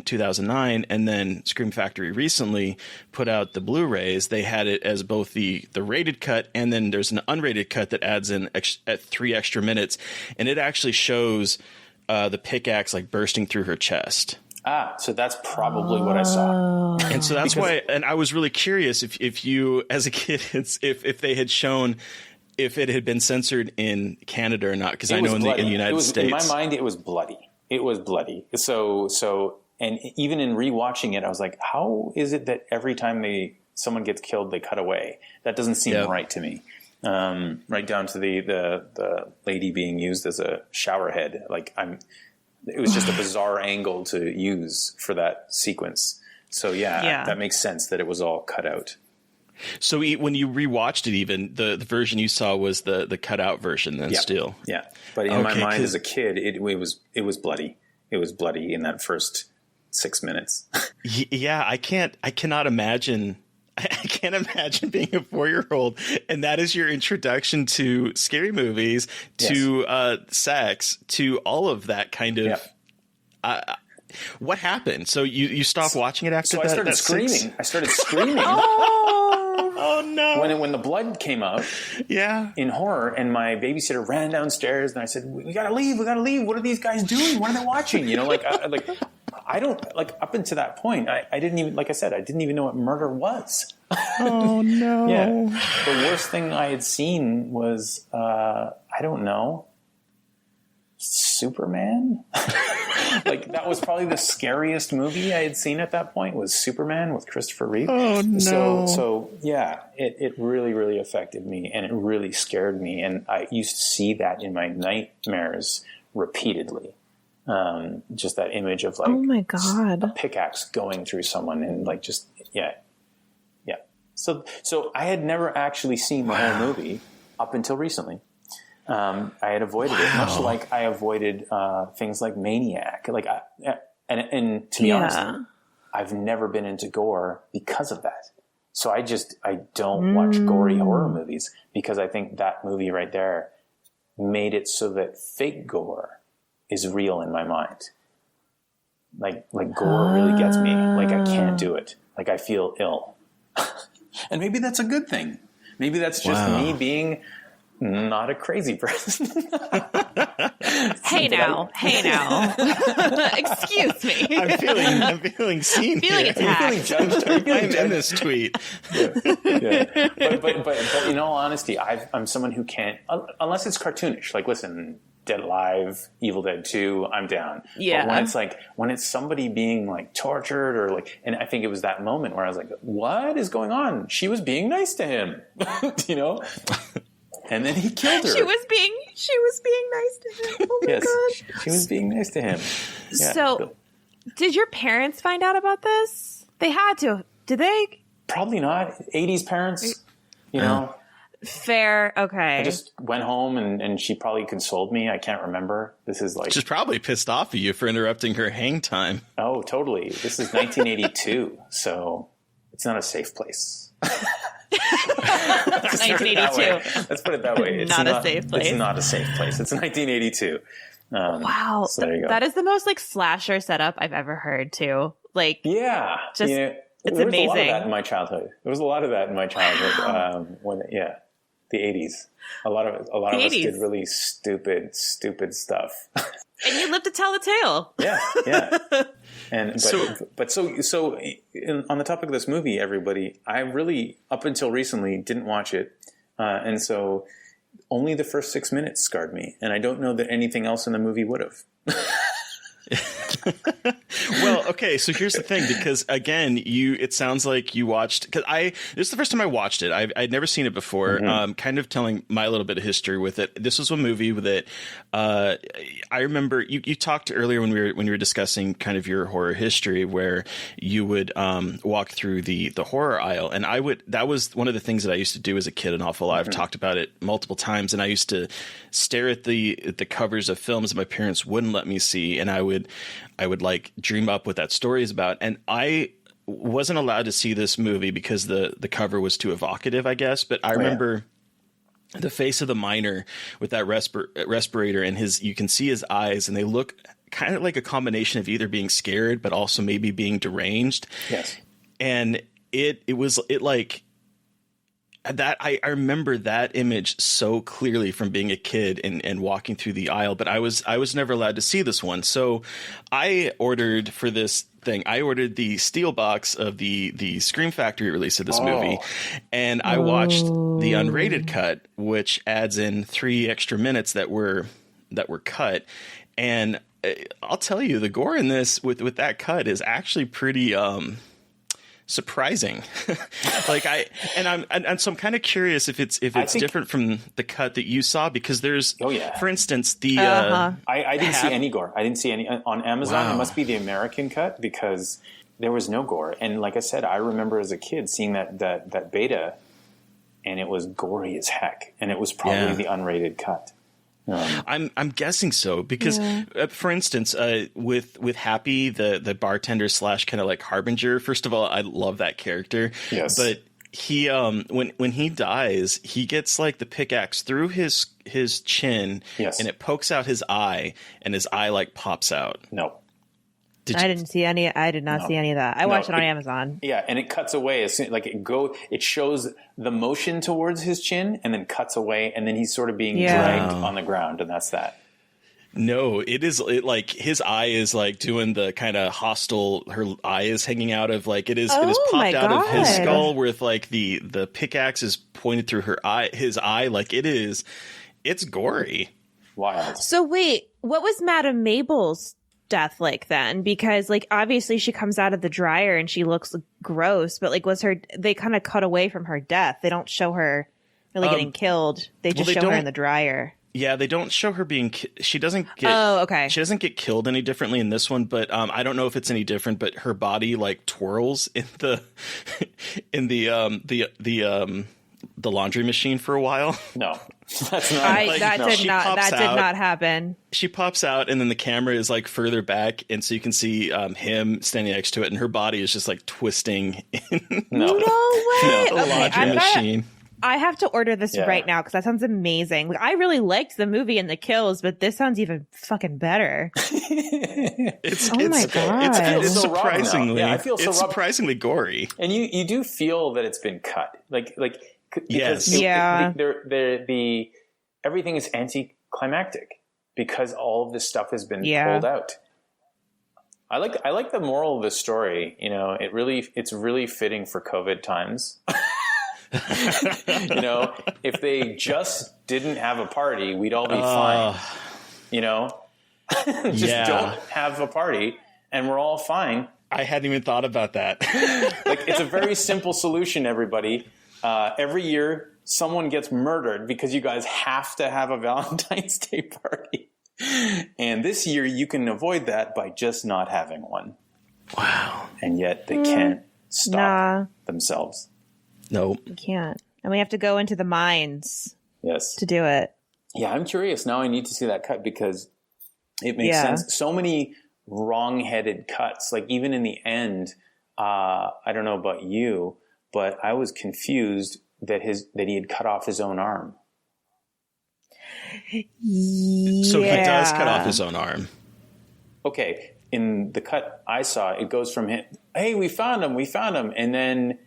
2009, and then Scream Factory recently put out the Blu-rays, they had it as both the rated cut, and then there's an unrated cut that adds in 3 extra minutes, and it actually shows the pickaxe like bursting through her chest. So that's probably what I saw. And so that's why, and I was really curious if you, as a kid, if they had shown if it had been censored in Canada or not, because I know in the United States. In my mind, it was bloody. It was bloody. So, and even in rewatching it, I was like, how is it that every time someone gets killed, they cut away? That doesn't seem right to me. Right down to the lady being used as a shower head. It was just a bizarre angle to use for that sequence. So that makes sense that it was all cut out. So when you rewatched it, even the version you saw was the cut out version then still. Yeah. But in my mind as a kid, it was bloody. It was bloody in that first 6 minutes. Yeah. I cannot imagine. I can't imagine being a 4-year-old, and that is your introduction to scary movies, to sex, to all of that kind of. What happened? So you stopped watching it after that? I started screaming. I started screaming. Oh no! When the blood came out, in horror, and my babysitter ran downstairs, and I said, "We gotta leave. We gotta leave. What are these guys doing? What are they watching?" You know, I don't like up until that point. I didn't even, like I said, I didn't even know what murder was. Oh no! Yeah, the worst thing I had seen was I don't know, Superman. Like, that was probably the scariest movie I had seen at that point, was Superman with Christopher Reeve. Oh no! So yeah, it really, really affected me, and it really scared me, and I used to see that in my nightmares repeatedly. Just that image of, like, oh my God, a pickaxe going through someone, and like, just yeah. So I had never actually seen the whole movie up until recently. I had avoided it, much like I avoided things like Maniac. Like, and to be honest, I've never been into gore because of that. So I don't watch gory horror movies, because I think that movie right there made it so that fake gore is real in my mind. Like gore really gets me. Like, I can't do it. Like, I feel ill. And maybe that's a good thing. Maybe that's just me being not a crazy person. Hey now. Excuse me. I'm feeling seen. Feeling here. attacked. Are you feeling judged? I'm in this tweet. Yeah. But in all honesty, I'm someone who can't, unless it's cartoonish. Like, listen, Dead Alive, Evil Dead 2, I'm down. Yeah. But when it's somebody being, like, tortured, or like, and I think it was that moment where I was like, what is going on? She was being nice to him, you know? And then he killed her. She was being nice to him. Oh my gosh. She was being nice to him. Yeah. So, did your parents find out about this? They had to. Did they? Probably not. 80s parents, you know. Fair. Okay. I just went home, and she probably consoled me. I can't remember. This is like... She's probably pissed off at you for interrupting her hang time. Oh, totally. This is 1982, so it's not a safe place. 1982. Let's put it that way. It's not a safe place. It's not a safe place. It's 1982. Wow. So there you go. That is the most, like, slasher setup I've ever heard, too. Like, yeah. Just, it's there amazing. was a lot of that in my childhood. Wow. The 80s. A lot of us 80s. did really stupid stuff. And you lived to tell the tale. Yeah. And on the topic of this movie, everybody, I really, up until recently, didn't watch it, and so only the first 6 minutes scarred me, and I don't know that anything else in the movie would have. Well, okay, so here's the thing, because again, it sounds like you watched, because this is the first time I watched it. I'd never seen it before. Mm-hmm. Kind of telling my little bit of history with it. This was a movie that I remember you talked earlier when we were discussing kind of your horror history, where you would walk through the horror aisle, and that was one of the things that I used to do as a kid an awful lot. I've talked about it multiple times, and I used to stare at the covers of films that my parents wouldn't let me see, and I would like dream up what that story is about. And I wasn't allowed to see this movie because the cover was too evocative, I guess. But I remember the face of the miner with that respirator, and you can see his eyes, and they look kind of like a combination of either being scared, but also maybe being deranged. Yes. And it was like that. I remember that image so clearly from being a kid and walking through the aisle, but I was never allowed to see this one. So I ordered for this thing. I ordered the steel box of the Scream Factory release of this movie, and I watched the unrated cut, which adds in 3 extra minutes that were cut. And I'll tell you, the gore in this with that cut is actually pretty surprising. So I'm kind of curious if it's different from the cut that you saw, because there's for instance I didn't see any gore. I didn't see any on Amazon. Wow. It must be the American cut, because there was no gore. And like I said, I remember as a kid seeing that beta, and it was gory as heck, and it was probably the unrated cut. I'm guessing so, because for instance, with Happy, the bartender / kind of like harbinger. First of all, I love that character. Yes. But he when he dies, he gets like the pickaxe through his chin, yes, and it pokes out his eye, and his eye like pops out. No. I didn't see any. I did not see any of that. I watched it on Amazon. Yeah, and it cuts away as soon, like it shows the motion towards his chin, and then cuts away, and then he's sort of being dragged on the ground, and that's that. No, like his eye is like doing the kind of hostile. Her eye is hanging out of like it is popped out of his skull, with like the pickaxe is pointed through his eye. Like it's gory. Wild. So wait, what was Madame Mabel's death like then? Because like obviously she comes out of the dryer and she looks gross, but like they kind of cut away from her death. They don't show her really getting killed. They just show her in the dryer. Yeah, they don't show her being. She doesn't get. Oh, okay. She doesn't get killed any differently in this one, but I don't know if it's any different. But her body like twirls in the the laundry machine for a while. No, that's not. That did not happen. She pops out, and then the camera is like further back, and so you can see him standing next to it, and her body is just like twisting in no way. the laundry machine. I have to order this right now because that sounds amazing. Like, I really liked the movie and the kills, but this sounds even fucking better. My god! It's surprisingly, I feel so it's surprisingly gory, and you do feel that it's been cut, yes, everything is anticlimactic because all of this stuff has been pulled out. I like the moral of the story. You know, it's really fitting for COVID times. You know, if they just didn't have a party, we'd all be fine. You know, don't have a party and we're all fine. I hadn't even thought about that. Like, it's a very simple solution, everybody. Every year someone gets murdered because you guys have to have a Valentine's Day party. And this year you can avoid that by just not having one. Wow. And yet they can't stop themselves. No, you can't. And we have to go into the mines to do it. Yeah, I'm curious. Now I need to see that cut because it makes sense. So many wrong-headed cuts. Like, even in the end, I don't know about you, but I was confused that he had cut off his own arm. So he does cut off his own arm. Okay. In the cut I saw, it goes from him, hey, we found him. And then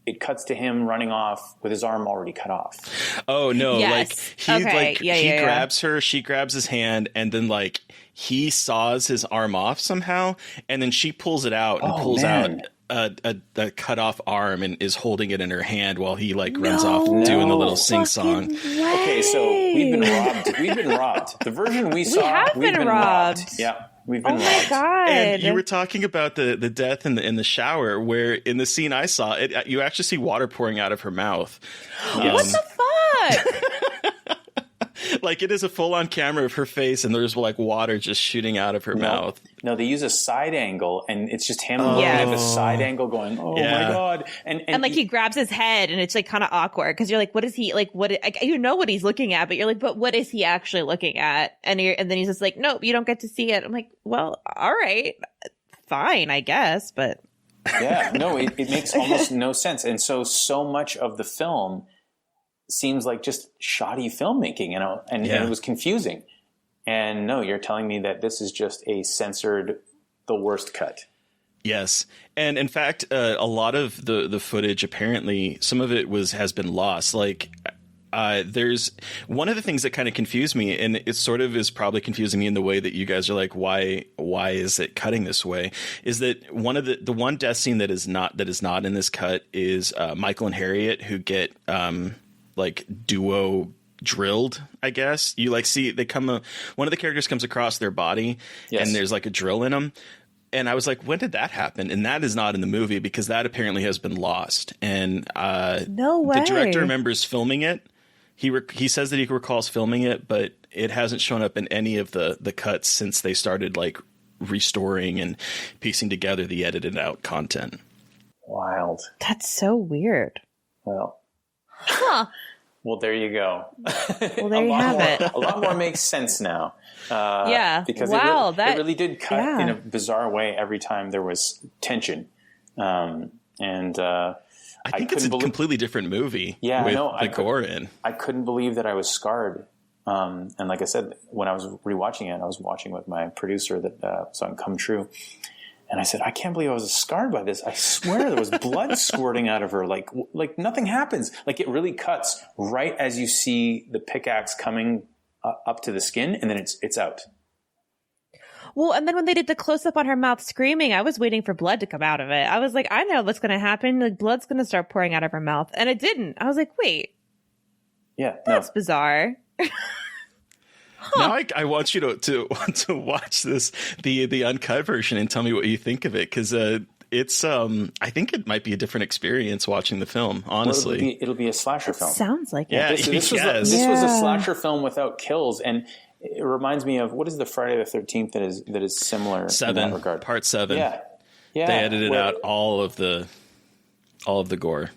it cuts to him running off with his arm already cut off. Oh no! Yes. Like he grabs her, she grabs his hand, and then like he saws his arm off somehow, and then she pulls it out and pulls out a cut off arm and is holding it in her hand while he like runs off doing the little sing song. Okay, so we've been robbed. The version we saw, we've been robbed. Yeah. We've been robbed. My god! And you were talking about the death in the shower, where in the scene I saw it, you actually see water pouring out of her mouth. What the fuck? Like, it is a full on camera of her face, and there's like water just shooting out of her mouth. No, they use a side angle, and it's just him looking at the side angle, going, "Oh my god!" And like he grabs his head, and it's like kind of awkward because you're like, "What is he like? You know what he's looking at?" But you're like, "But what is he actually looking at?" And then he's just like, "Nope, you don't get to see it." I'm like, "Well, all right, fine, I guess." But yeah, no, it makes almost no sense, and so much of the film seems like just shoddy filmmaking, you know, and it was confusing. And no, you're telling me that this is just a censored, the worst cut. Yes. And in fact, a lot of the footage, apparently some of it has been lost. Like, there's one of the things that kind of confused me, and it sort of is probably confusing me in the way that you guys are like, why is it cutting this way? Is that one of the one death scene that is not in this cut is Michael and Harriet, who get like duo drilled, I guess. You like see one of the characters comes across their body and there's like a drill in them. And I was like, when did that happen? And that is not in the movie because that apparently has been lost. And no way. The director remembers filming it. He says that he recalls filming it, but it hasn't shown up in any of the cuts since they started like restoring and piecing together the edited out content. Wild. That's so weird. Well. Huh. Well, there you go. Well, there you have it. A lot more makes sense now. Because it really did cut in a bizarre way every time there was tension. I think it's a completely different movie with the gore in. I couldn't believe that I was scarred And like I said, when I was rewatching it, I was watching with my producer that was on Come True. And I said, I can't believe I was scarred by this. I swear there was blood squirting out of her. Like nothing happens. Like it really cuts right as you see the pickaxe coming up to the skin, and then it's out. Well, and then when they did the close up on her mouth screaming, I was waiting for blood to come out of it. I was like, I know what's going to happen. Like blood's going to start pouring out of her mouth. And it didn't. I was like, wait. Yeah. That's bizarre. Now I want you to watch the uncut version and tell me what you think of it, because it's I think it might be a different experience watching the film. Honestly, well, it'll be a slasher film. Sounds like yeah, it. This was a slasher film without kills, and it reminds me of, what is the Friday the 13th that is similar in that regard? Part 7. Yeah. They edited out all of the gore,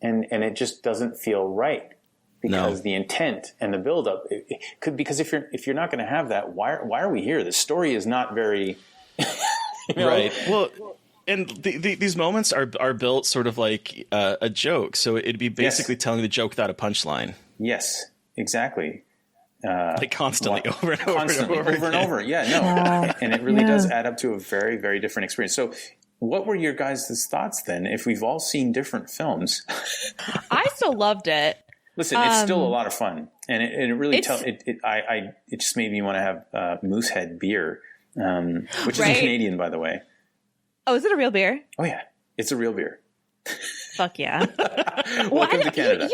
and it just doesn't feel right. Because the intent and the buildup, it could, because if you're not going to have that, why are we here? The story is not very right. Well, and these moments are built sort of like a joke, so it'd be basically telling the joke without a punchline. Yes, exactly. Like constantly, over and over. Yeah, no, and it really does add up to a very, very different experience. So, what were your guys' thoughts then? If we've all seen different films, I still loved it. Listen, it's still a lot of fun, and it really it just made me want to have Moosehead beer, which is Canadian, by the way. Oh, is it a real beer? Oh yeah, it's a real beer. Fuck yeah! Welcome to Canada.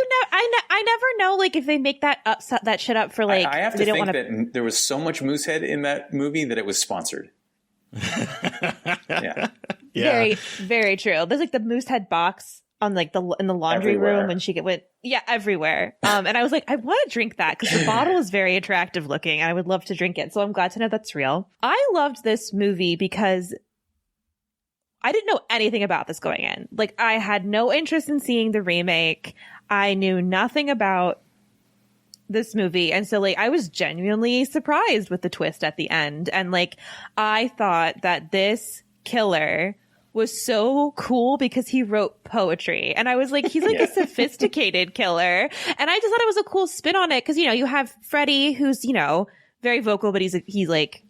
I never know, like, if they make that shit up for like. I have to think that there was so much Moosehead in that movie that it was sponsored. Yeah. Very, very true. There's like the Moosehead box on like in the laundry room when she went everywhere. And I was like, I want to drink that because the bottle is very attractive looking and I would love to drink it. So I'm glad to know that's real. I loved this movie because I didn't know anything about this going in. Like, I had no interest in seeing the remake. I knew nothing about this movie. And so like I was genuinely surprised with the twist at the end. And like I thought that this killer was so cool because he wrote poetry. And I was like, he's like a sophisticated killer. And I just thought it was a cool spin on it. Cause you know, you have Freddy who's, you know, very vocal, but he's like,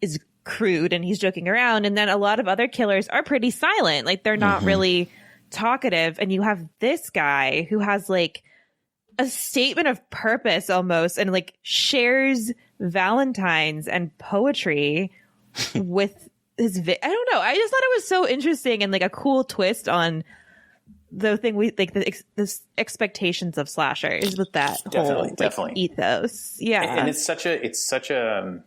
is crude and he's joking around. And then a lot of other killers are pretty silent. Like they're not really talkative. And you have this guy who has like a statement of purpose almost and like shares Valentines and poetry with his I don't know. I just thought it was so interesting and like a cool twist on the thing we like the expectations of slashers with that whole like, ethos. Yeah, and it's such a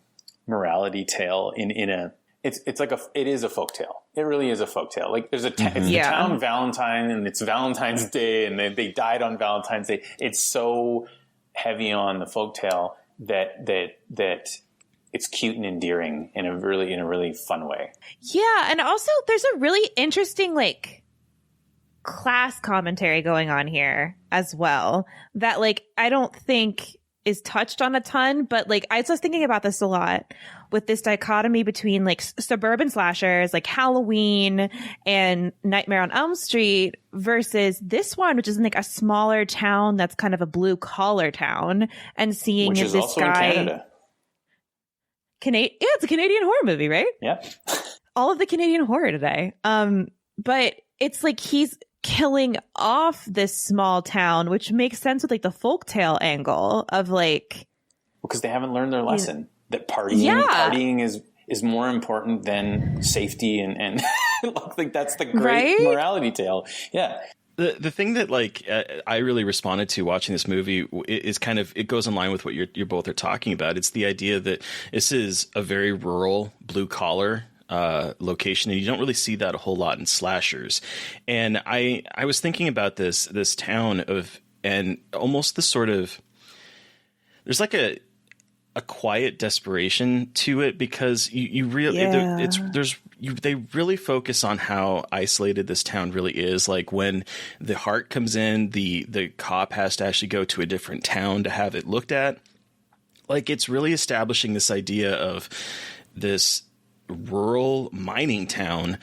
morality tale in a it's like it is a folktale. It really is a folktale. Like there's it's the town Valentine and it's Valentine's Day and they died on Valentine's Day. It's so heavy on the folktale that it's cute and endearing in a really fun way. Yeah, and also there's a really interesting like class commentary going on here as well that like I don't think is touched on a ton, but like I was just thinking about this a lot with this dichotomy between like suburban slashers like Halloween and Nightmare on Elm Street versus this one, which is in like a smaller town that's kind of a blue collar town, and seeing which is this also guy in Canada. It's a Canadian horror movie, right? Yeah. All of the Canadian horror today. But it's like he's killing off this small town, which makes sense with like the folktale angle of like because they haven't learned their lesson that partying is more important than safety and like that's the great morality tale. Yeah. The thing that like I really responded to watching this movie is kind of it goes in line with what you're both are talking about. It's the idea that this is a very rural blue collar location, and you don't really see that a whole lot in slashers. And I was thinking about this town and almost the sort of there's like a quiet desperation to it because you really they really focus on how isolated this town really is. Like when the heart comes in, the cop has to actually go to a different town to have it looked at. Like it's really establishing this idea of this rural mining town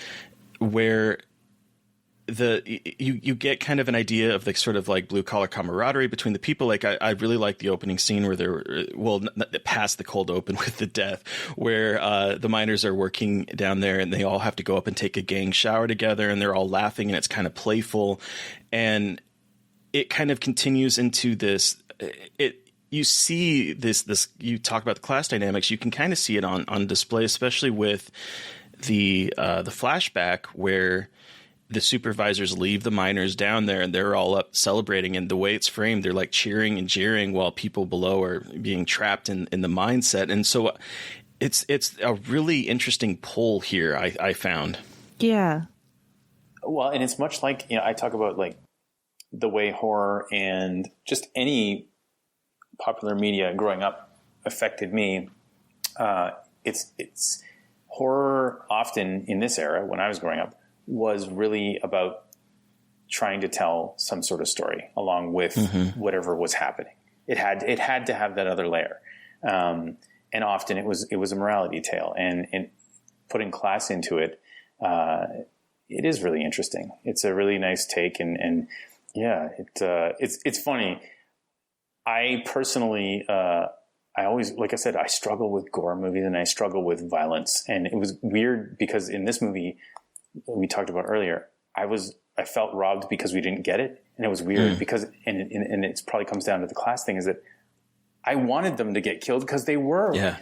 where you get kind of an idea of the sort of like blue collar camaraderie between the people. Like I really like the opening scene where past the cold open with the death, where the miners are working down there and they all have to go up and take a gang shower together and they're all laughing and it's kind of playful, and it kind of continues into this. You see this. You talk about the class dynamics. You can kind of see it on display, especially with the flashback where the supervisors leave the miners down there and they're all up celebrating, and the way it's framed, they're like cheering and jeering while people below are being trapped in the mindset. And so it's a really interesting pull here, I found. Yeah. Well, and it's much like, I talk about like the way horror and just any popular media growing up affected me. It's horror often in this era, when I was growing up, was really about trying to tell some sort of story along with whatever was happening. It had to have that other layer. And often it was a morality tale, and putting class into it, it is really interesting. It's a really nice take. And yeah, it's funny. I personally, I always, like I said, I struggle with gore movies and I struggle with violence. And it was weird because in this movie we talked about earlier, I felt robbed because we didn't get it. And it was weird because, and it probably comes down to the class thing, is that I wanted them to get killed because they were,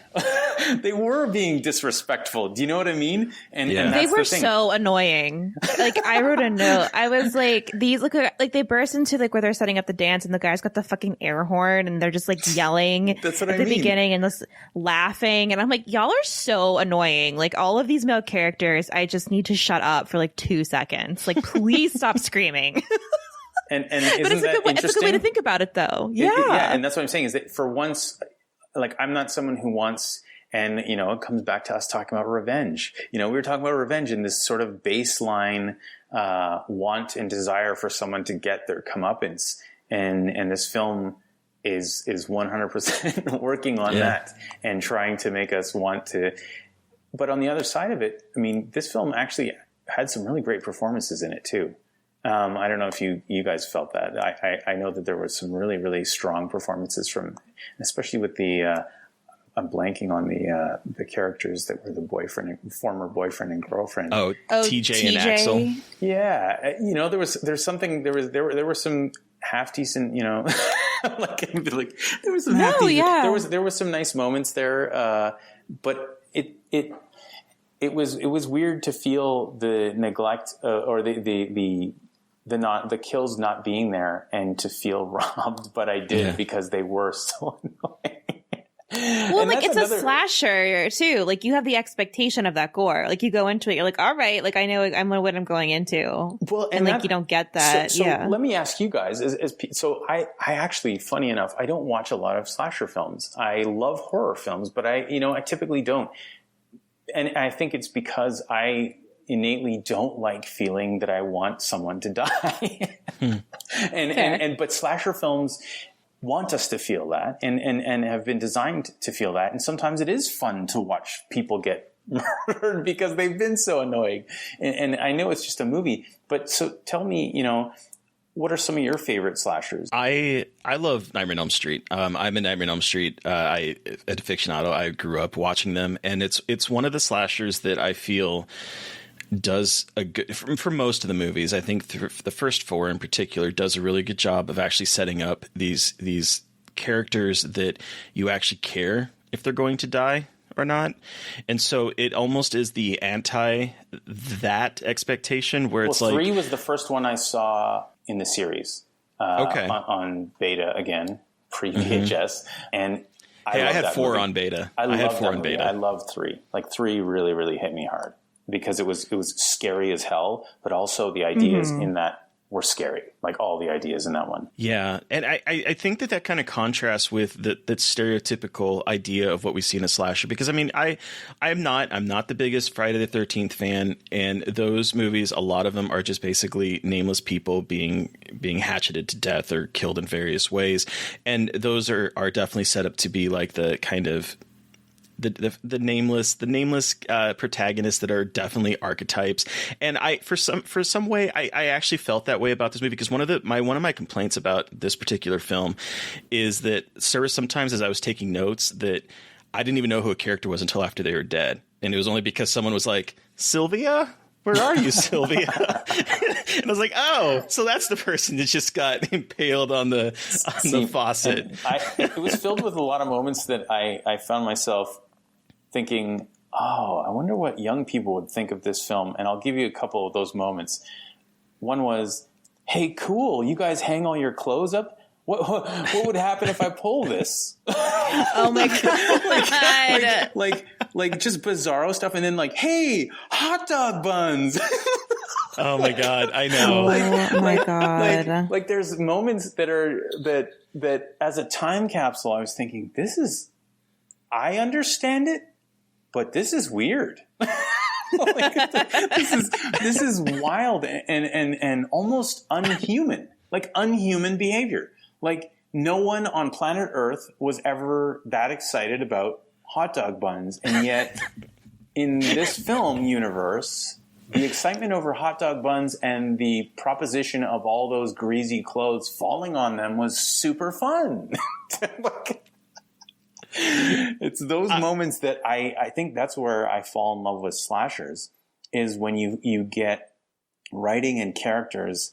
they were being disrespectful. Do you know what I mean? And they were so annoying. Like, I wrote a note. I was like, they burst into like where they're setting up the dance and the guy's got the fucking air horn and they're just like yelling at the beginning and just laughing. And I'm like, y'all are so annoying. Like, all of these male characters, I just need to shut up for like 2 seconds. Like, please stop screaming. And isn't that interesting? It's a good way to think about it, though. Yeah. Yeah, and that's what I'm saying, is that for once, like, I'm not someone who wants, and, it comes back to us talking about revenge. We were talking about revenge in this sort of baseline want and desire for someone to get their comeuppance. And this film is 100% working on that and trying to make us want to. But on the other side of it, I mean, this film actually had some really great performances in it, too. I don't know if you guys felt that. I know that there were some really, really strong performances from, especially with the, I'm blanking on the characters that were the former boyfriend and girlfriend. Oh, TJ and Axel. Yeah. There were some half decent, like there was some half decent, there was some nice moments there. But it was weird to feel the neglect, or the kills not being there, and to feel robbed, but I did because they were so annoying. Well, like, it's a slasher too. Like, you have the expectation of that gore. Like, you go into it, you're like, all right, like, I know what I'm going into. Well, and like, you don't get that. So let me ask you guys, so I actually, funny enough, I don't watch a lot of slasher films. I love horror films, but I typically don't. And I think it's because I innately don't like feeling that I want someone to die. But slasher films want us to feel that and have been designed to feel that. And sometimes it is fun to watch people get murdered because they've been so annoying. And I know it's just a movie, but so tell me, what are some of your favorite slashers? I love Nightmare on Elm Street. I'm a Nightmare on Elm Street aficionado. I grew up watching them, and it's one of the slashers that I feel does a good for most of the movies. I think the first 4 in particular does a really good job of actually setting up these characters that you actually care if they're going to die or not. And so it almost is the anti that expectation where it's like 3 was the first one I saw in the series. On beta again, pre-VHS. And I had 4 on beta. I had 4 on beta. I loved 3. Like, 3 really, really hit me hard because it was scary as hell, but also the ideas in that were scary. Like, all the ideas in that one. Yeah. And I think that kind of contrasts with that stereotypical idea of what we see in a slasher, because I mean, I'm not the biggest Friday the 13th fan, and those movies, a lot of them are just basically nameless people being hatcheted to death or killed in various ways. And those are definitely set up to be like the kind of the nameless protagonists that are definitely archetypes. And for some way I actually felt that way about this movie, because one of my complaints about this particular film is that there were sometimes as I was taking notes that I didn't even know who a character was until after they were dead, and it was only because someone was like, Sylvia, where are you, Sylvia? And I was like, oh, so that's the person that just got impaled on the faucet. It was filled with a lot of moments that I found myself thinking, oh, I wonder what young people would think of this film. And I'll give you a couple of those moments. One was, hey, cool, you guys hang all your clothes up? What would happen if I pull this? Oh my God. like just bizarro stuff. And then like, hey, hot dog buns. Oh my God. I know. Oh my God. Like there's moments that as a time capsule, I was thinking, I understand it, but this is weird. This is wild and almost unhuman, like unhuman behavior. Like no one on planet Earth was ever that excited about hot dog buns. And yet in this film universe, the excitement over hot dog buns and the proposition of all those greasy clothes falling on them was super fun. It's those moments that I think that's where I fall in love with slashers, is when you get writing and characters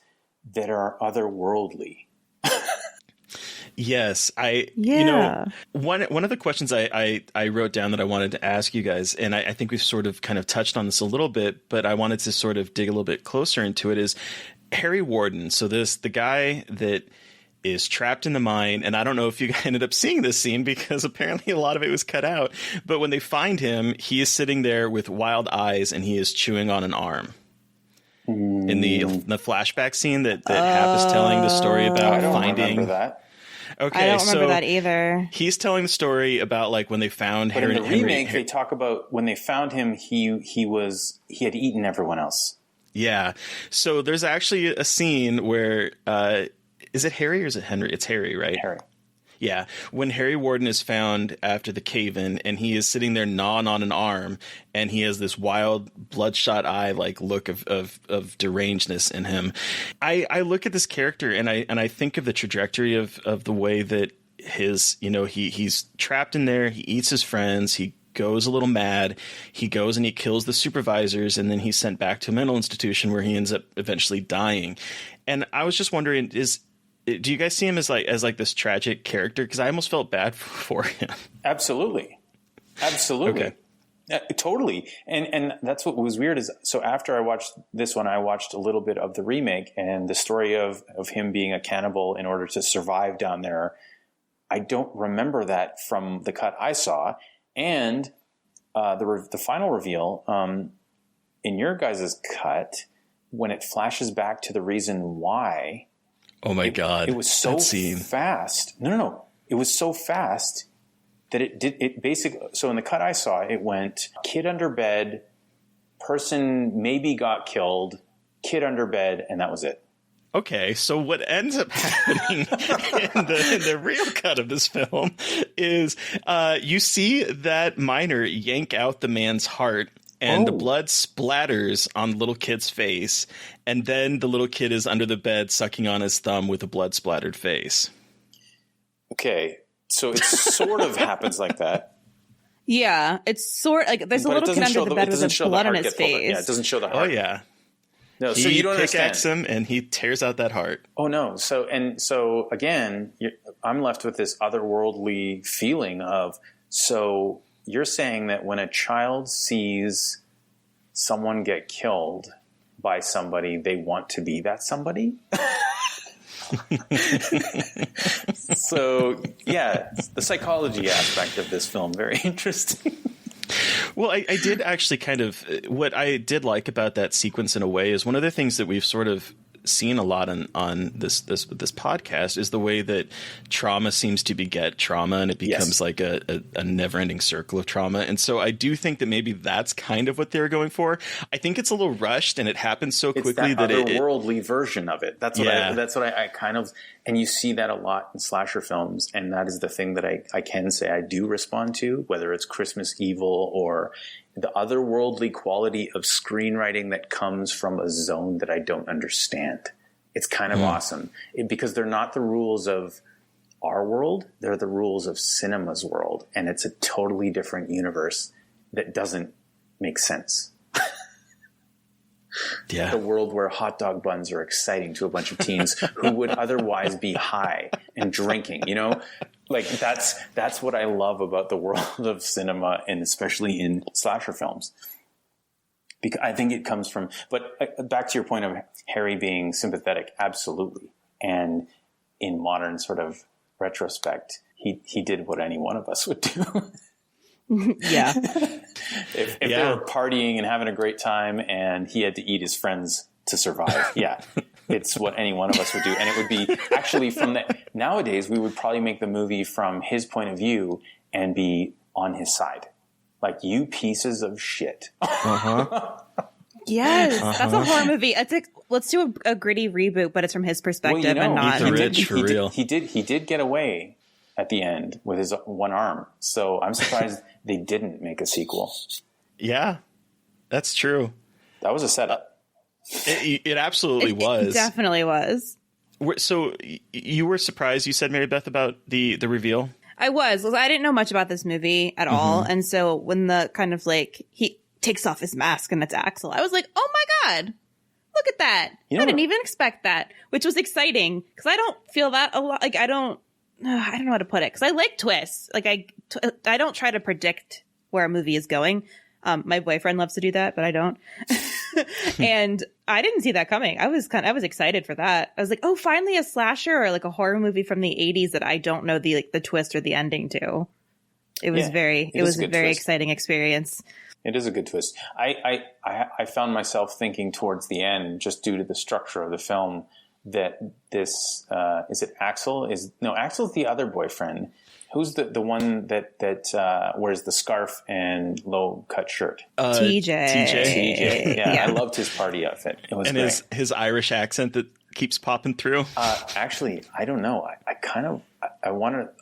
that are otherworldly. Yes, one of the questions I wrote down that I wanted to ask you guys, and I think we've sort of kind of touched on this a little bit, but I wanted to sort of dig a little bit closer into it, is Harry Warden. So the guy that is trapped in the mine, and I don't know if you ended up seeing this scene because apparently a lot of it was cut out, but when they find him, he is sitting there with wild eyes and he is chewing on an arm. In the flashback scene that Hap is telling the story about I don't finding. remember that. Okay, I don't remember that either. He's telling the story about like when they found But Harry. in the remake, they talk about when they found him, he had eaten everyone else. Yeah. So there's actually a scene where is it Harry or is it Henry? It's Harry, right? Harry. Yeah. When Harry Warden is found after the cave-in and he is sitting there gnawing on an arm and he has this wild bloodshot eye like look of derangedness in him. I look at this character and I think of the trajectory of the way that his, he's trapped in there, he eats his friends, he goes a little mad, he goes and he kills the supervisors, and then he's sent back to a mental institution where he ends up eventually dying. And I was just wondering, do you guys see him as like this tragic character? Because I almost felt bad for him. Absolutely. Okay. Totally. And that's what was weird is, so after I watched this one, I watched a little bit of the remake and the story of him being a cannibal in order to survive down there. I don't remember that from the cut I saw. And the final reveal in your guys' cut, when it flashes back to the reason why. Oh my God. It was so fast. No. It was so fast that it basically, so in the cut I saw, it went kid under bed, person maybe got killed, kid under bed, and that was it. Okay, so what ends up happening in the real cut of this film is you see that miner yank out the man's heart, and the blood splatters on the little kid's face, and then the little kid is under the bed sucking on his thumb with a blood splattered face. Okay, so it sort of happens like that. Yeah, it's sort like there's a little kid under the bed with the blood on his face. Yeah, it doesn't show the heart. Oh yeah. No, so you don't understand. He pickaxes him and he tears out that heart. Oh no! So again, I'm left with this otherworldly feeling of. So you're saying that when a child sees someone get killed by somebody, they want to be that somebody? So yeah, the psychology aspect of this film, very interesting. Well, I did actually kind of – what I did like about that sequence in a way is one of the things that we've sort of seen a lot on this podcast is the way that trauma seems to beget trauma, and it becomes like a never-ending circle of trauma. And so I do think that maybe that's kind of what they're going for. I think it's a little rushed, and it happens so quickly that otherworldly version of it. That's what I kind of, and you see that a lot in slasher films, and that is the thing that I can say I do respond to, whether it's Christmas Evil or the otherworldly quality of screenwriting that comes from a zone that I don't understand. It's kind of awesome because they're not the rules of our world. They're the rules of cinema's world. And it's a totally different universe that doesn't make sense. Yeah. The world where hot dog buns are exciting to a bunch of teens who would otherwise be high and drinking, you know? Like that's what I love about the world of cinema, and especially in slasher films. Because I think it comes from, but back to your point of Harry being sympathetic, absolutely. And in modern sort of retrospect, he did what any one of us would do. Yeah. If they were partying and having a great time and he had to eat his friends to survive, it's what any one of us would do. And it would be actually nowadays we would probably make the movie from his point of view and be on his side. Like, you pieces of shit. Yes, that's a horror movie. It's like, let's do a gritty reboot, but it's from his perspective and not. He did get away at the end with his one arm. So I'm surprised they didn't make a sequel. Yeah, that's true. That was a setup. It absolutely was. It definitely was. So you were surprised, you said, Mary Beth, about the reveal? I was. I didn't know much about this movie at all. And so when the kind of like he takes off his mask and it's Axel, I was like, oh my God, look at that. I didn't even expect that, which was exciting because I don't feel that a lot. Like, I don't know how to put it, because I like twists. Like, I don't try to predict where a movie is going. My boyfriend loves to do that, but I don't. And I didn't see that coming. I was excited for that. I was like, oh, finally a slasher or like a horror movie from the 80s that I don't know the twist or the ending to. It was a very exciting experience. It is a good twist. I found myself thinking towards the end, just due to the structure of the film, that this is it Axel? Axel's the other boyfriend. Who's the one that wears the scarf and low cut shirt? TJ. Yeah, I loved his party outfit. It was and great. his Irish accent that keeps popping through. Actually, I don't know. I want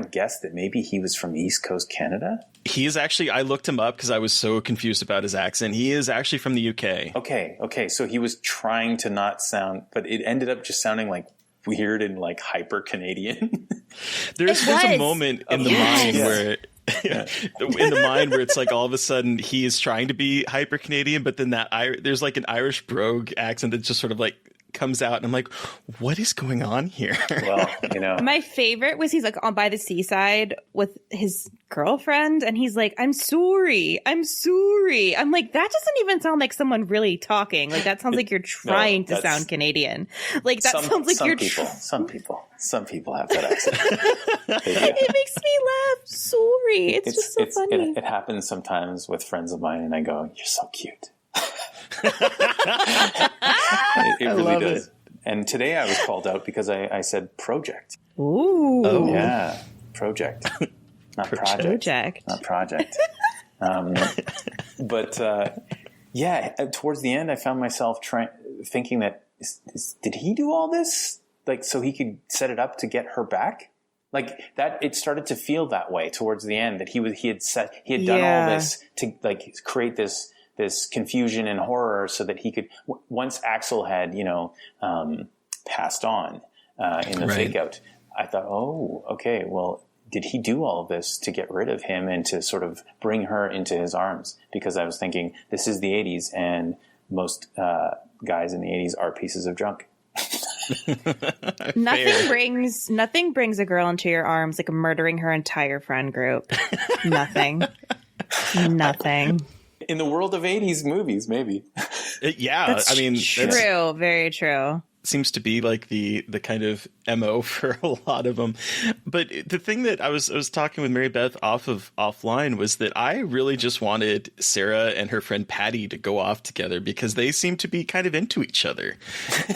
to guess that maybe he was from East Coast Canada. He is actually. I looked him up because I was so confused about his accent. He is actually from the UK. Okay. So he was trying to not sound, but it ended up just sounding like weird and like hyper Canadian. There's a moment in the mind where in the mind where it's like all of a sudden he is trying to be hyper Canadian, but then there's like an Irish brogue accent that just sort of like comes out, and I'm like, what is going on here? Well, my favorite was he's like on by the seaside with his girlfriend, and he's like, I'm sorry. I'm like, that doesn't even sound like someone really talking. Like, that sounds like you're trying to sound Canadian. Like, that sounds like some people have that accent. It makes me laugh. Sorry. It's just so funny. It happens sometimes with friends of mine, and I go, you're so cute. It really does. And today I was called out because I said project. Ooh. Oh. Yeah. Project. Not project. Not project. But towards the end I found myself thinking that did he do all this? Like, so he could set it up to get her back? Like that, it started to feel that way towards the end, that he had done all this to like create this confusion and horror so that he could, once Axel had, passed on in the fake out, I thought, oh, okay, well, did he do all of this to get rid of him and to sort of bring her into his arms? Because I was thinking, this is the 80s, and most guys in the 80s are pieces of junk. Nothing brings a girl into your arms like murdering her entire friend group. Nothing. In the world of 80s movies, maybe. That's true. Very true. seems to be like the kind of MO for a lot of them. But the thing that I was talking with Mary Beth offline was that I really just wanted Sarah and her friend Patty to go off together because they seem to be kind of into each other.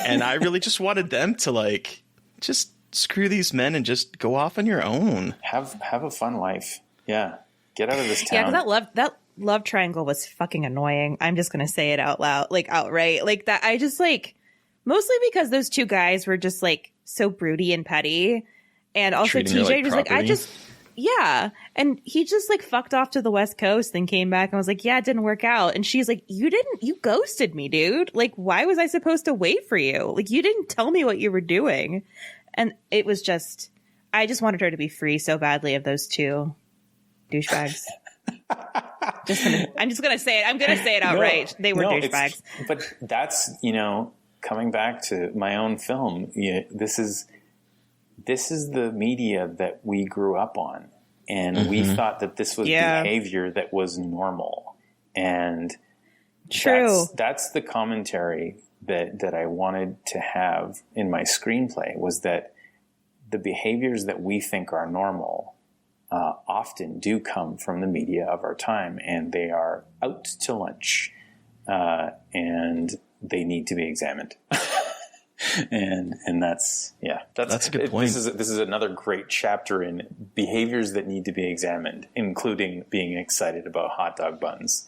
And I really just wanted them to like just screw these men and just go off on your own. Have a fun life. Yeah. Get out of this town. Yeah, because that love triangle was fucking annoying. I'm just gonna say it out loud, like outright, like that. I just like mostly because those two guys were just like so broody and petty, and also TJ was like, and he just like fucked off to the West Coast and came back and was like, yeah, it didn't work out. And she's like, you ghosted me, dude. Like, why was I supposed to wait for you? Like, you didn't tell me what you were doing. And it was just, I just wanted her to be free so badly of those two douchebags. I'm just gonna say it. I'm gonna say it outright. They were douchebags. But that's, coming back to my own film. This is the media that we grew up on, and we thought that this was behavior that was normal. And true. That's the commentary that I wanted to have in my screenplay, was that the behaviors that we think are normal often do come from the media of our time, and they are out to lunch, and they need to be examined. and that's a good point. This is another great chapter in behaviors that need to be examined, including being excited about hot dog buns.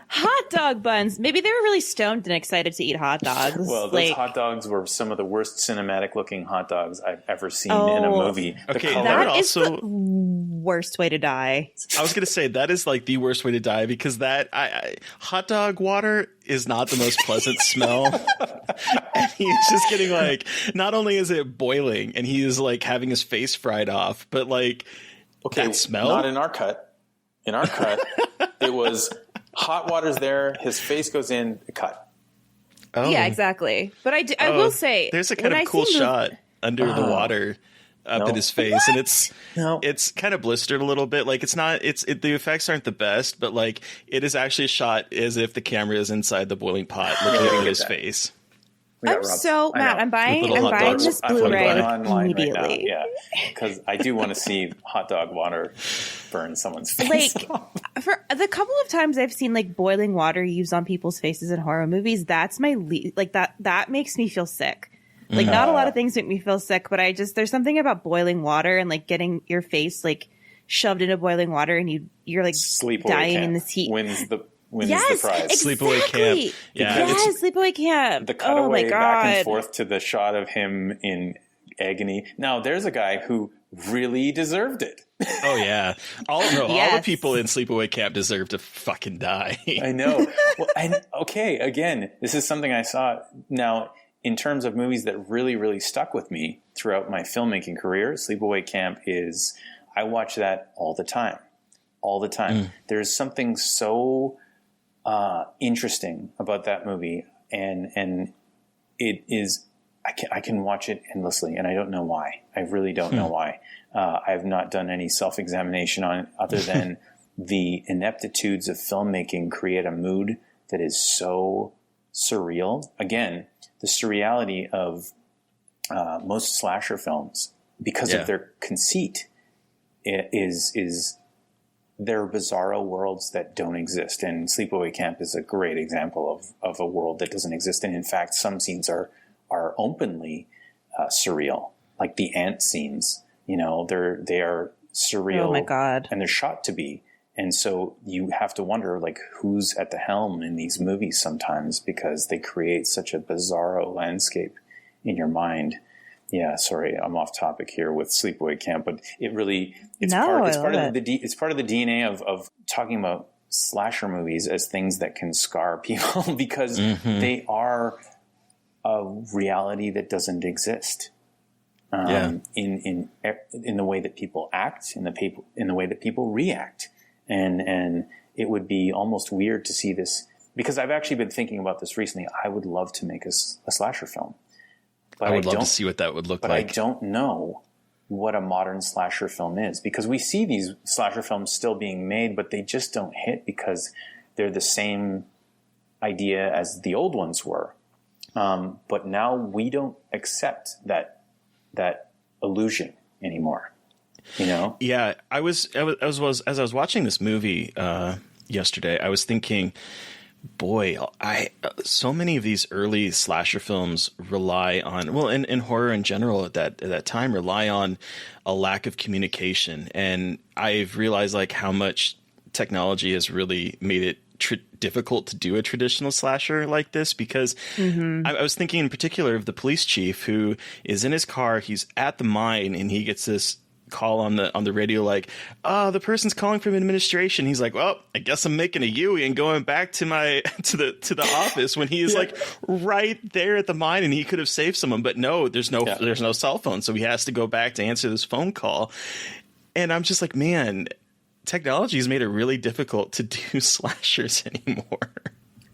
Hot dog buns. Maybe they were really stoned and excited to eat hot dogs. Well, those hot dogs were some of the worst cinematic looking hot dogs I've ever seen in a movie. Okay, that is the worst way to die. I was going to say that is like the worst way to die, because hot dog water is not the most pleasant smell. And he's just getting like, not only is it boiling and he is like having his face fried off, but like, that smell. Not in our cut. In our cut, it was hot water's there, his face goes in, cut. Oh. Yeah, exactly. But I will say, there's a kind of cool shot under the water up in his face, and it's kind of blistered a little bit. Like the effects aren't the best, but like it is actually shot as if the camera is inside the boiling pot looking at his face. I'm so mad. I'm buying this Blu-ray immediately. Right, yeah, because I do want to see hot dog water burn someone's face. Like, for the couple of times I've seen like boiling water used on people's faces in horror movies, that's my that makes me feel sick. Like, not a lot of things make me feel sick, but there's something about boiling water and like getting your face like shoved into boiling water and you're like dying in this heat. Wins the prize. Exactly. Sleepaway Camp. Yeah. Sleepaway Camp. The cutaway back and forth to the shot of him in agony. Now, there's a guy who really deserved it. Oh, yeah. All the people in Sleepaway Camp deserve to fucking die. I know. Well, okay, again, this is something I saw. Now, in terms of movies that really, really stuck with me throughout my filmmaking career, Sleepaway Camp I watch that all the time. All the time. There's something so interesting about that movie, and it is. I can watch it endlessly, and I don't know why. I really don't know why. I have not done any self-examination on it, other than the ineptitudes of filmmaking create a mood that is so surreal. Again, the surreality of most slasher films, because of their conceit, is they're bizarro worlds that don't exist. And Sleepaway Camp is a great example of a world that doesn't exist. And in fact, some scenes are openly surreal, like the ant scenes. They are surreal. Oh my God. And they're shot to be. And so you have to wonder, like, who's at the helm in these movies sometimes, because they create such a bizarro landscape in your mind. Yeah, sorry, I'm off topic here with Sleepaway Camp, but it's part of the DNA of talking about slasher movies as things that can scar people because they are a reality that doesn't exist. In the way that people act, in the way that people react. And it would be almost weird to see this, because I've actually been thinking about this recently. I would love to make a slasher film. But I would love to see what that would look like. But I don't know what a modern slasher film is, because we see these slasher films still being made, but they just don't hit because they're the same idea as the old ones were. But now we don't accept that illusion anymore. You know? Yeah, as I was watching this movie yesterday, I was thinking, boy, so many of these early slasher films rely on, well, and horror in general at that time rely on a lack of communication, and I've realized like how much technology has really made it difficult to do a traditional slasher like this, because I was thinking in particular of the police chief who is in his car, he's at the mine, and he gets this call on the radio like, the person's calling from administration. He's like, well, I guess I'm making a Yui and going back to my to the office, when he is like right there at the mine, and he could have saved someone, but no, there's no cell phone, so he has to go back to answer this phone call. And I'm just like, man, technology has made it really difficult to do slashers anymore.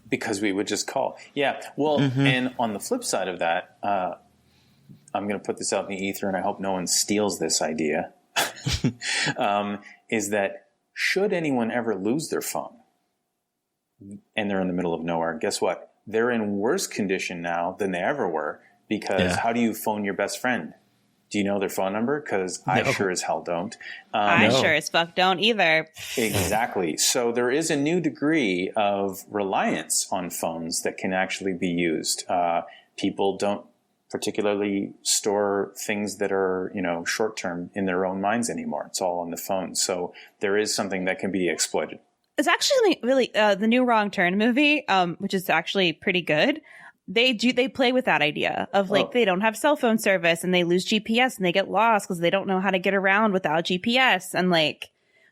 Because we would just call. Yeah. Well, and on the flip side of that, I'm going to put this out in the ether, and I hope no one steals this idea, is that should anyone ever lose their phone and they're in the middle of nowhere, guess what? They're in worse condition now than they ever were, because how do you phone your best friend? Do you know their phone number? Because I sure as hell don't. I sure as fuck don't either. Exactly. So there is a new degree of reliance on phones that can actually be used. People don't particularly store things that are, short term in their own minds anymore. It's all on the phone. So there is something that can be exploited. It's actually really the new Wrong Turn movie, which is actually pretty good. They play with that idea of they don't have cell phone service, and they lose GPS, and they get lost because they don't know how to get around without GPS. And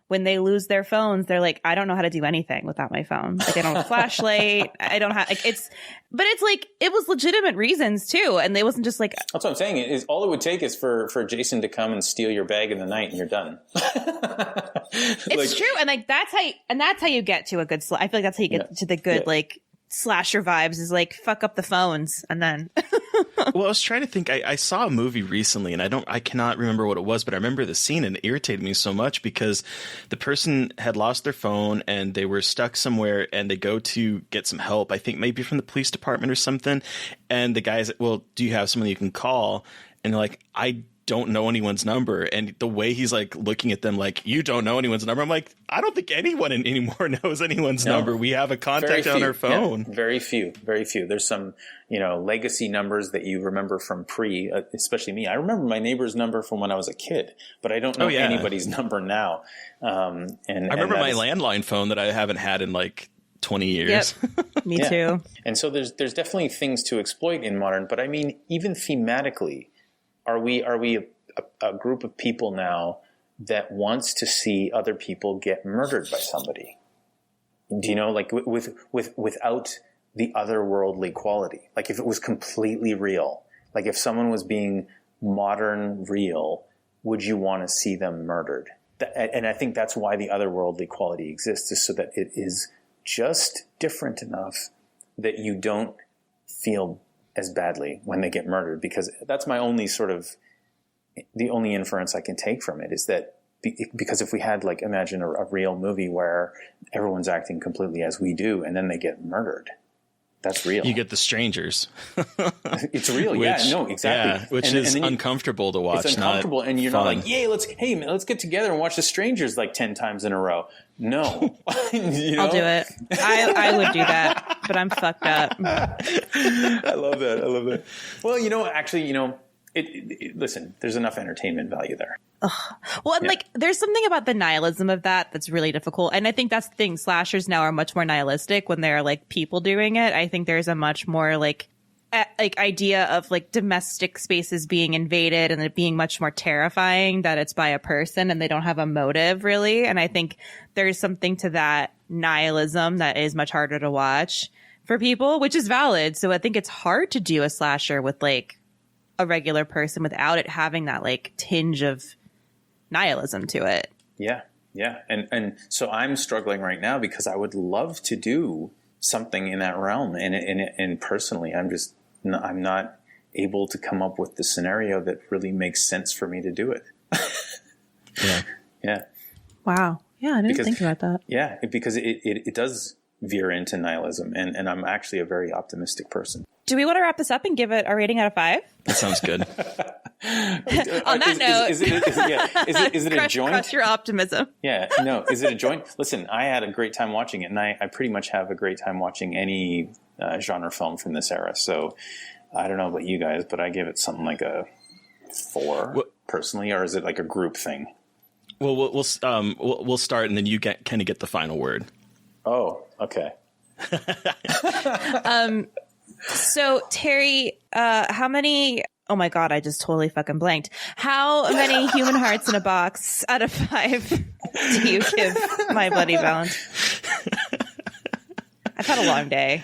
when they lose their phones, they're like, I don't know how to do anything without my phone. Like, I don't have a flashlight. I don't have it was legitimate reasons too. And they wasn't just like, that's what I'm saying, is all it would take is for Jason to come and steal your bag in the night, and you're done. It's true. And that's how you get to a good, I feel like that's how you get to the good, slasher vibes, is fuck up the phones. And then well, I was trying to think, I saw a movie recently, and I cannot remember what it was, but I remember the scene, and it irritated me so much because the person had lost their phone and they were stuck somewhere, and they go to get some help, I think maybe from the police department or something, and the guy's like, well, do you have someone you can call? And they're like, I don't know anyone's number. And the way he's looking at them like, you don't know anyone's number. I'm like, I don't think anyone anymore knows anyone's number. We have a contact on our phone. Yeah, very few. There's some, legacy numbers that you remember from especially me. I remember my neighbor's number from when I was a kid, but I don't know anybody's number now. And I remember my landline phone that I haven't had in 20 years. Yep. Me too. And so there's definitely things to exploit in modern, but I mean, even thematically, are we a group of people now that wants to see other people get murdered by somebody? Do you know, without the otherworldly quality? Like, if it was completely real, like if someone was being modern real, would you want to see them murdered? And I think that's why the otherworldly quality exists, is so that it is just different enough that you don't feel as badly when they get murdered. Because that's my only the only inference I can take from it, is that because if we had imagine a real movie where everyone's acting completely as we do, and then they get murdered, that's real. You get the strangers. It's real. Exactly. Yeah, which is uncomfortable to watch. It's uncomfortable, and you're fun. not let's get together and watch The Strangers 10 times in a row. No. I'll do it. I would do that, but I'm fucked up. I love that. Well, actually, listen, there's enough entertainment value there. Well, and there's something about the nihilism of that's really difficult. And I think that's the thing. Slashers now are much more nihilistic when they're people doing it. I think there's a much more idea of domestic spaces being invaded, and it being much more terrifying that it's by a person and they don't have a motive really. And I think there's something to that nihilism that is much harder to watch for people, which is valid. So I think it's hard to do a slasher with a regular person without it having that tinge of nihilism to it. Yeah. And so I'm struggling right now because I would love to do something in that realm. And personally, I'm not able to come up with the scenario that really makes sense for me to do it. Yeah. Wow. Yeah. I didn't think about that. Yeah. Because it does veer into nihilism, and I'm actually a very optimistic person. Do we want to wrap this up and give it a rating out of 5? That sounds good. On that note, is it a joint? Crush your optimism. Yeah, no. Is it a joint? Listen, I had a great time watching it, and I pretty much have a great time watching any genre film from this era. So I don't know about you guys, but I give it something like a 4 personally, or is it like a group thing? Well, we'll start, and then you kind of get the final word. Oh, okay. So Terry, how many? Oh my God, I just totally fucking blanked. How many human hearts in a box out of 5 do you give My Bloody Valentine? I've had a long day.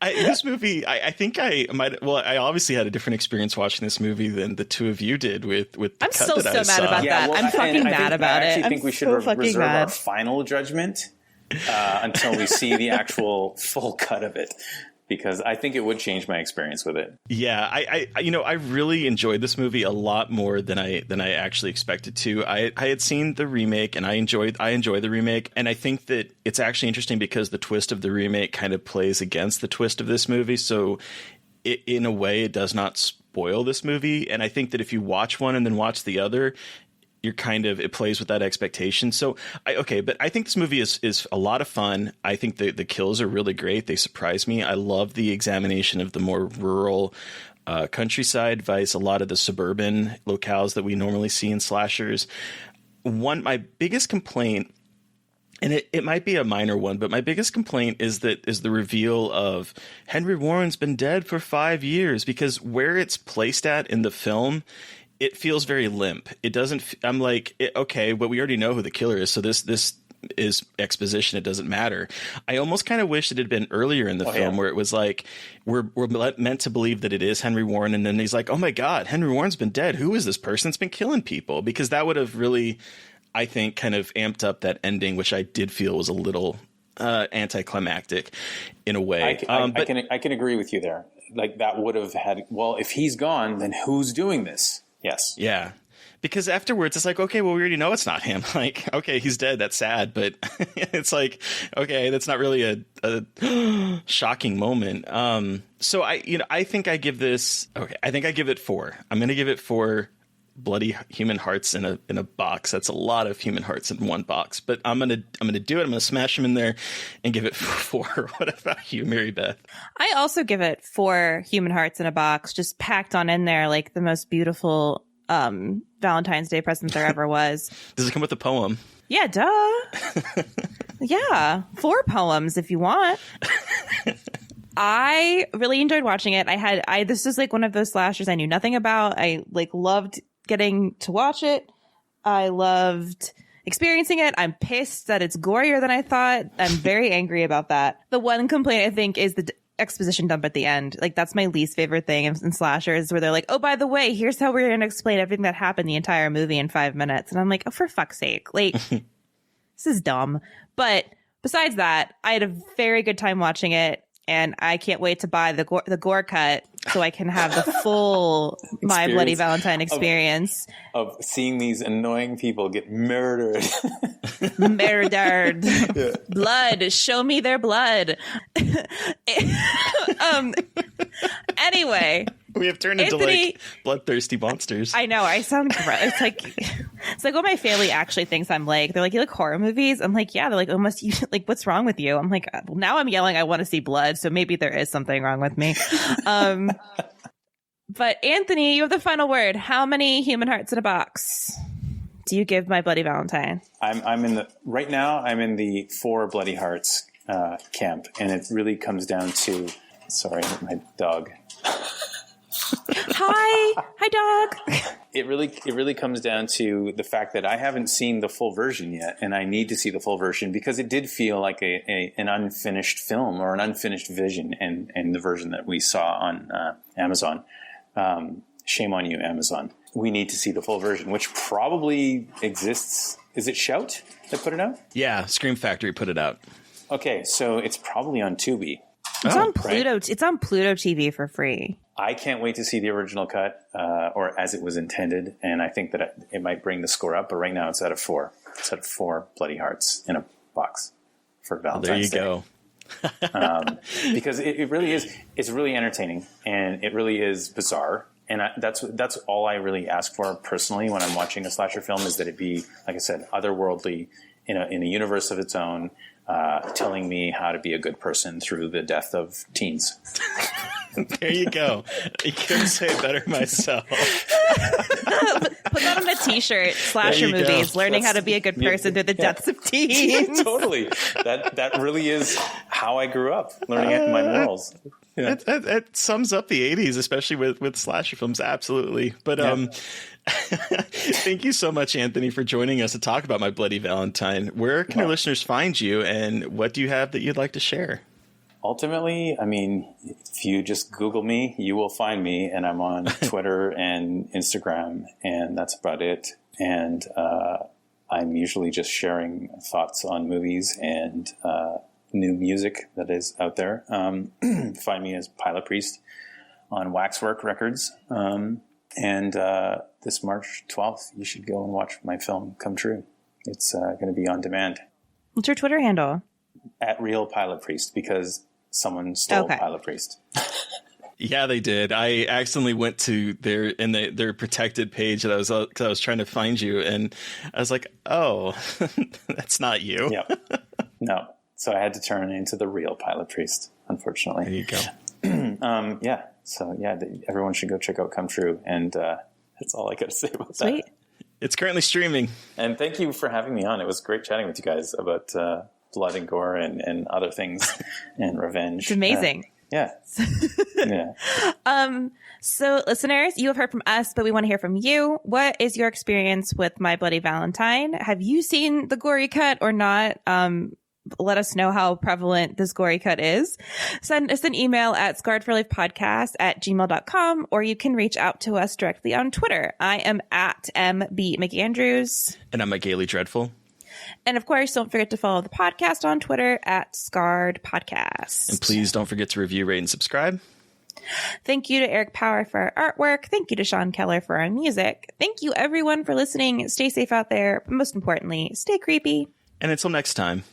This movie, I think I might. Well, I obviously had a different experience watching this movie than the two of you did with the I'm cut still that I so mad saw. about that. I'm fucking mad about it. I actually think we should reserve our final judgment until we see the actual full cut of it, because I think it would change my experience with it. Yeah, I really enjoyed this movie a lot more than I actually expected to. I had seen the remake, and I enjoy the remake, and I think that it's actually interesting because the twist of the remake kind of plays against the twist of this movie. So in a way, it does not spoil this movie. And I think that if you watch one and then watch the other, it plays with that expectation. So but I think this movie is a lot of fun. I think the kills are really great. They surprise me. I love the examination of the more rural countryside vice a lot of the suburban locales that we normally see in slashers. My biggest complaint, and it might be a minor one, but my biggest complaint is the reveal of Henry Warren's been dead for 5 years, because where it's placed at in the film, it feels very limp. It doesn't. I'm like, okay, but we already know who the killer is, so this is exposition. It doesn't matter. I almost kind of wish it had been earlier in the film, where it was like we're meant to believe that it is Henry Warren, and then he's like, oh my God, Henry Warren's been dead. Who is this person that's been killing people? Because that would have really, I think, kind of amped up that ending, which I did feel was a little anticlimactic in a way. I can agree with you there. Like, that would have had. Well, if he's gone, then who's doing this? Yes. Yeah. Because afterwards, it's like, okay, well, we already know it's not him. Like, okay, he's dead. That's sad. But it's like, okay, that's not really a shocking moment. So I think I give this. Okay, I think I give it 4. I'm going to give it 4 bloody human hearts in a box. That's a lot of human hearts in one box. But I'm gonna do it. I'm gonna smash them in there and give it 4. What about you, Mary Beth? I also give it 4 human hearts in a box, just packed on in there like the most beautiful Valentine's Day present there ever was. Does it come with a poem? Yeah, duh. Yeah, 4 poems if you want. I really enjoyed watching it. This was like one of those slashers I knew nothing about. I loved getting to watch it. I loved experiencing it. I'm pissed that it's gorier than I thought. I'm very angry about that. The one complaint, I think, is the exposition dump at the end. Like, that's my least favorite thing in slashers, where they're like, oh, by the way, here's how we're going to explain everything that happened the entire movie in 5 minutes. And I'm like, oh, for fuck's sake. Like, this is dumb. But besides that, I had a very good time watching it. And I can't wait to buy the gore cut so I can have the full My Bloody Valentine experience of seeing these annoying people get murdered. Murdered. Yeah. Blood. Show me their blood. Anyway. We have turned into like bloodthirsty monsters. I know. I sound gross. It's like what my family actually thinks I'm like. They're like, you like horror movies? I'm like, yeah. They're like, almost, like, what's wrong with you? I'm like, well, now I'm yelling, I want to see blood. So maybe there is something wrong with me. But Anthony, you have the final word. How many human hearts in a box do you give My Bloody Valentine? I'm in the 4 bloody hearts camp, and it really comes down to. Sorry, my dog. Hi dog. It really comes down to the fact that I haven't seen the full version yet, and I need to see the full version because it did feel like an unfinished film or an unfinished vision, and the version that we saw on Amazon. Shame on you, Amazon. We need to see the full version, which probably exists. Is it Shout that put it out? Yeah, Scream Factory put it out. Okay, so it's probably on Tubi. It's on Pluto. Right? It's on Pluto TV for free. I can't wait to see the original cut, or as it was intended, and I think that it might bring the score up. But right now, it's at a 4. It's at 4 bloody hearts in a box for Valentine's Day. There you go. Because it really is, it's really entertaining, and it really is bizarre. And that's all I really ask for personally when I'm watching a slasher film, is that it be, like I said, otherworldly, in a universe of its own, telling me how to be a good person through the death of teens. There you go. I couldn't say it better myself. Put that on a t-shirt. Slasher movies, learning how to be a good person through the deaths of teens. Totally. That really is how I grew up, learning my morals. Yeah. It sums up the 80s, especially with slasher films. Absolutely. But thank you so much, Anthony, for joining us to talk about My Bloody Valentine. Where can our listeners find you, and what do you have that you'd like to share? Ultimately, I mean, if you just Google me, you will find me, and I'm on Twitter and Instagram, and that's about it. And I'm usually just sharing thoughts on movies and new music that is out there. Find me as Pilot Priest on Waxwork Records. And this March 12th, you should go and watch my film Come True. It's going to be on demand. What's your Twitter handle? At Real Pilot Priest, because someone stole Pilot Priest. Yeah, they did. I accidentally went to their protected page that I was trying to find you, and I was like, oh, that's not you. Yep. No. So I had to turn into the real Pilot Priest, unfortunately. There you go. Yeah. So yeah, everyone should go check out Come True, and that's all I got to say about Sweet. that. It's currently streaming. And thank you for having me on. It was great chatting with you guys about blood and gore and other things and revenge. It's amazing. Yeah. So listeners, you have heard from us, but we want to hear from you. What is your experience with My Bloody Valentine? Have you seen the gory cut or not? Let us know how prevalent this gory cut is. Send us an email at scarredforlifepodcast@gmail.com, or you can reach out to us directly on Twitter. I am at MB McAndrews. And I'm Gaily Dreadful. And of course, don't forget to follow the podcast on Twitter at Scarred Podcast. And please don't forget to review, rate, and subscribe. Thank you to Eric Power for our artwork. Thank you to Sean Keller for our music. Thank you everyone for listening. Stay safe out there. But most importantly, stay creepy. And until next time.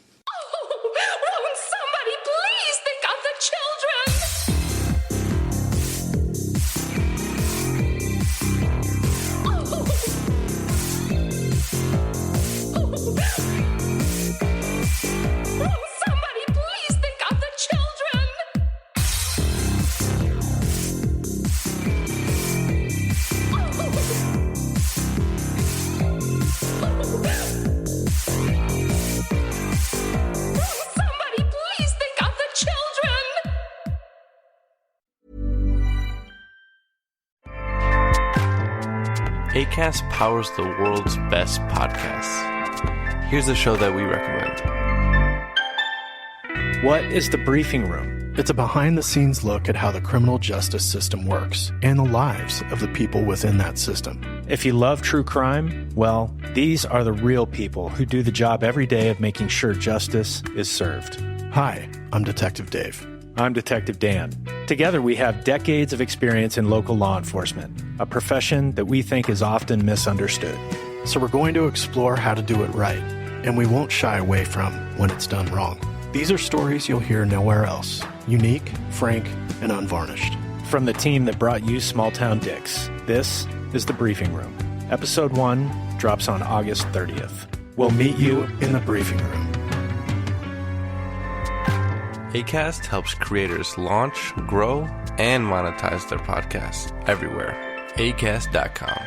Acast powers the world's best podcasts. Here's a show that we recommend. What is The Briefing Room? It's a behind-the-scenes look at how the criminal justice system works and the lives of the people within that system. If you love true crime, well, these are the real people who do the job every day of making sure justice is served. Hi, I'm Detective Dave. I'm Detective Dan. Together, we have decades of experience in local law enforcement, a profession that we think is often misunderstood. So we're going to explore how to do it right, and we won't shy away from when it's done wrong. These are stories you'll hear nowhere else. Unique, frank, and unvarnished. From the team that brought you Small Town Dicks, this is The Briefing Room. Episode 1 drops on August 30th. We'll meet you in the briefing room. Acast helps creators launch, grow, and monetize their podcasts everywhere. Acast.com.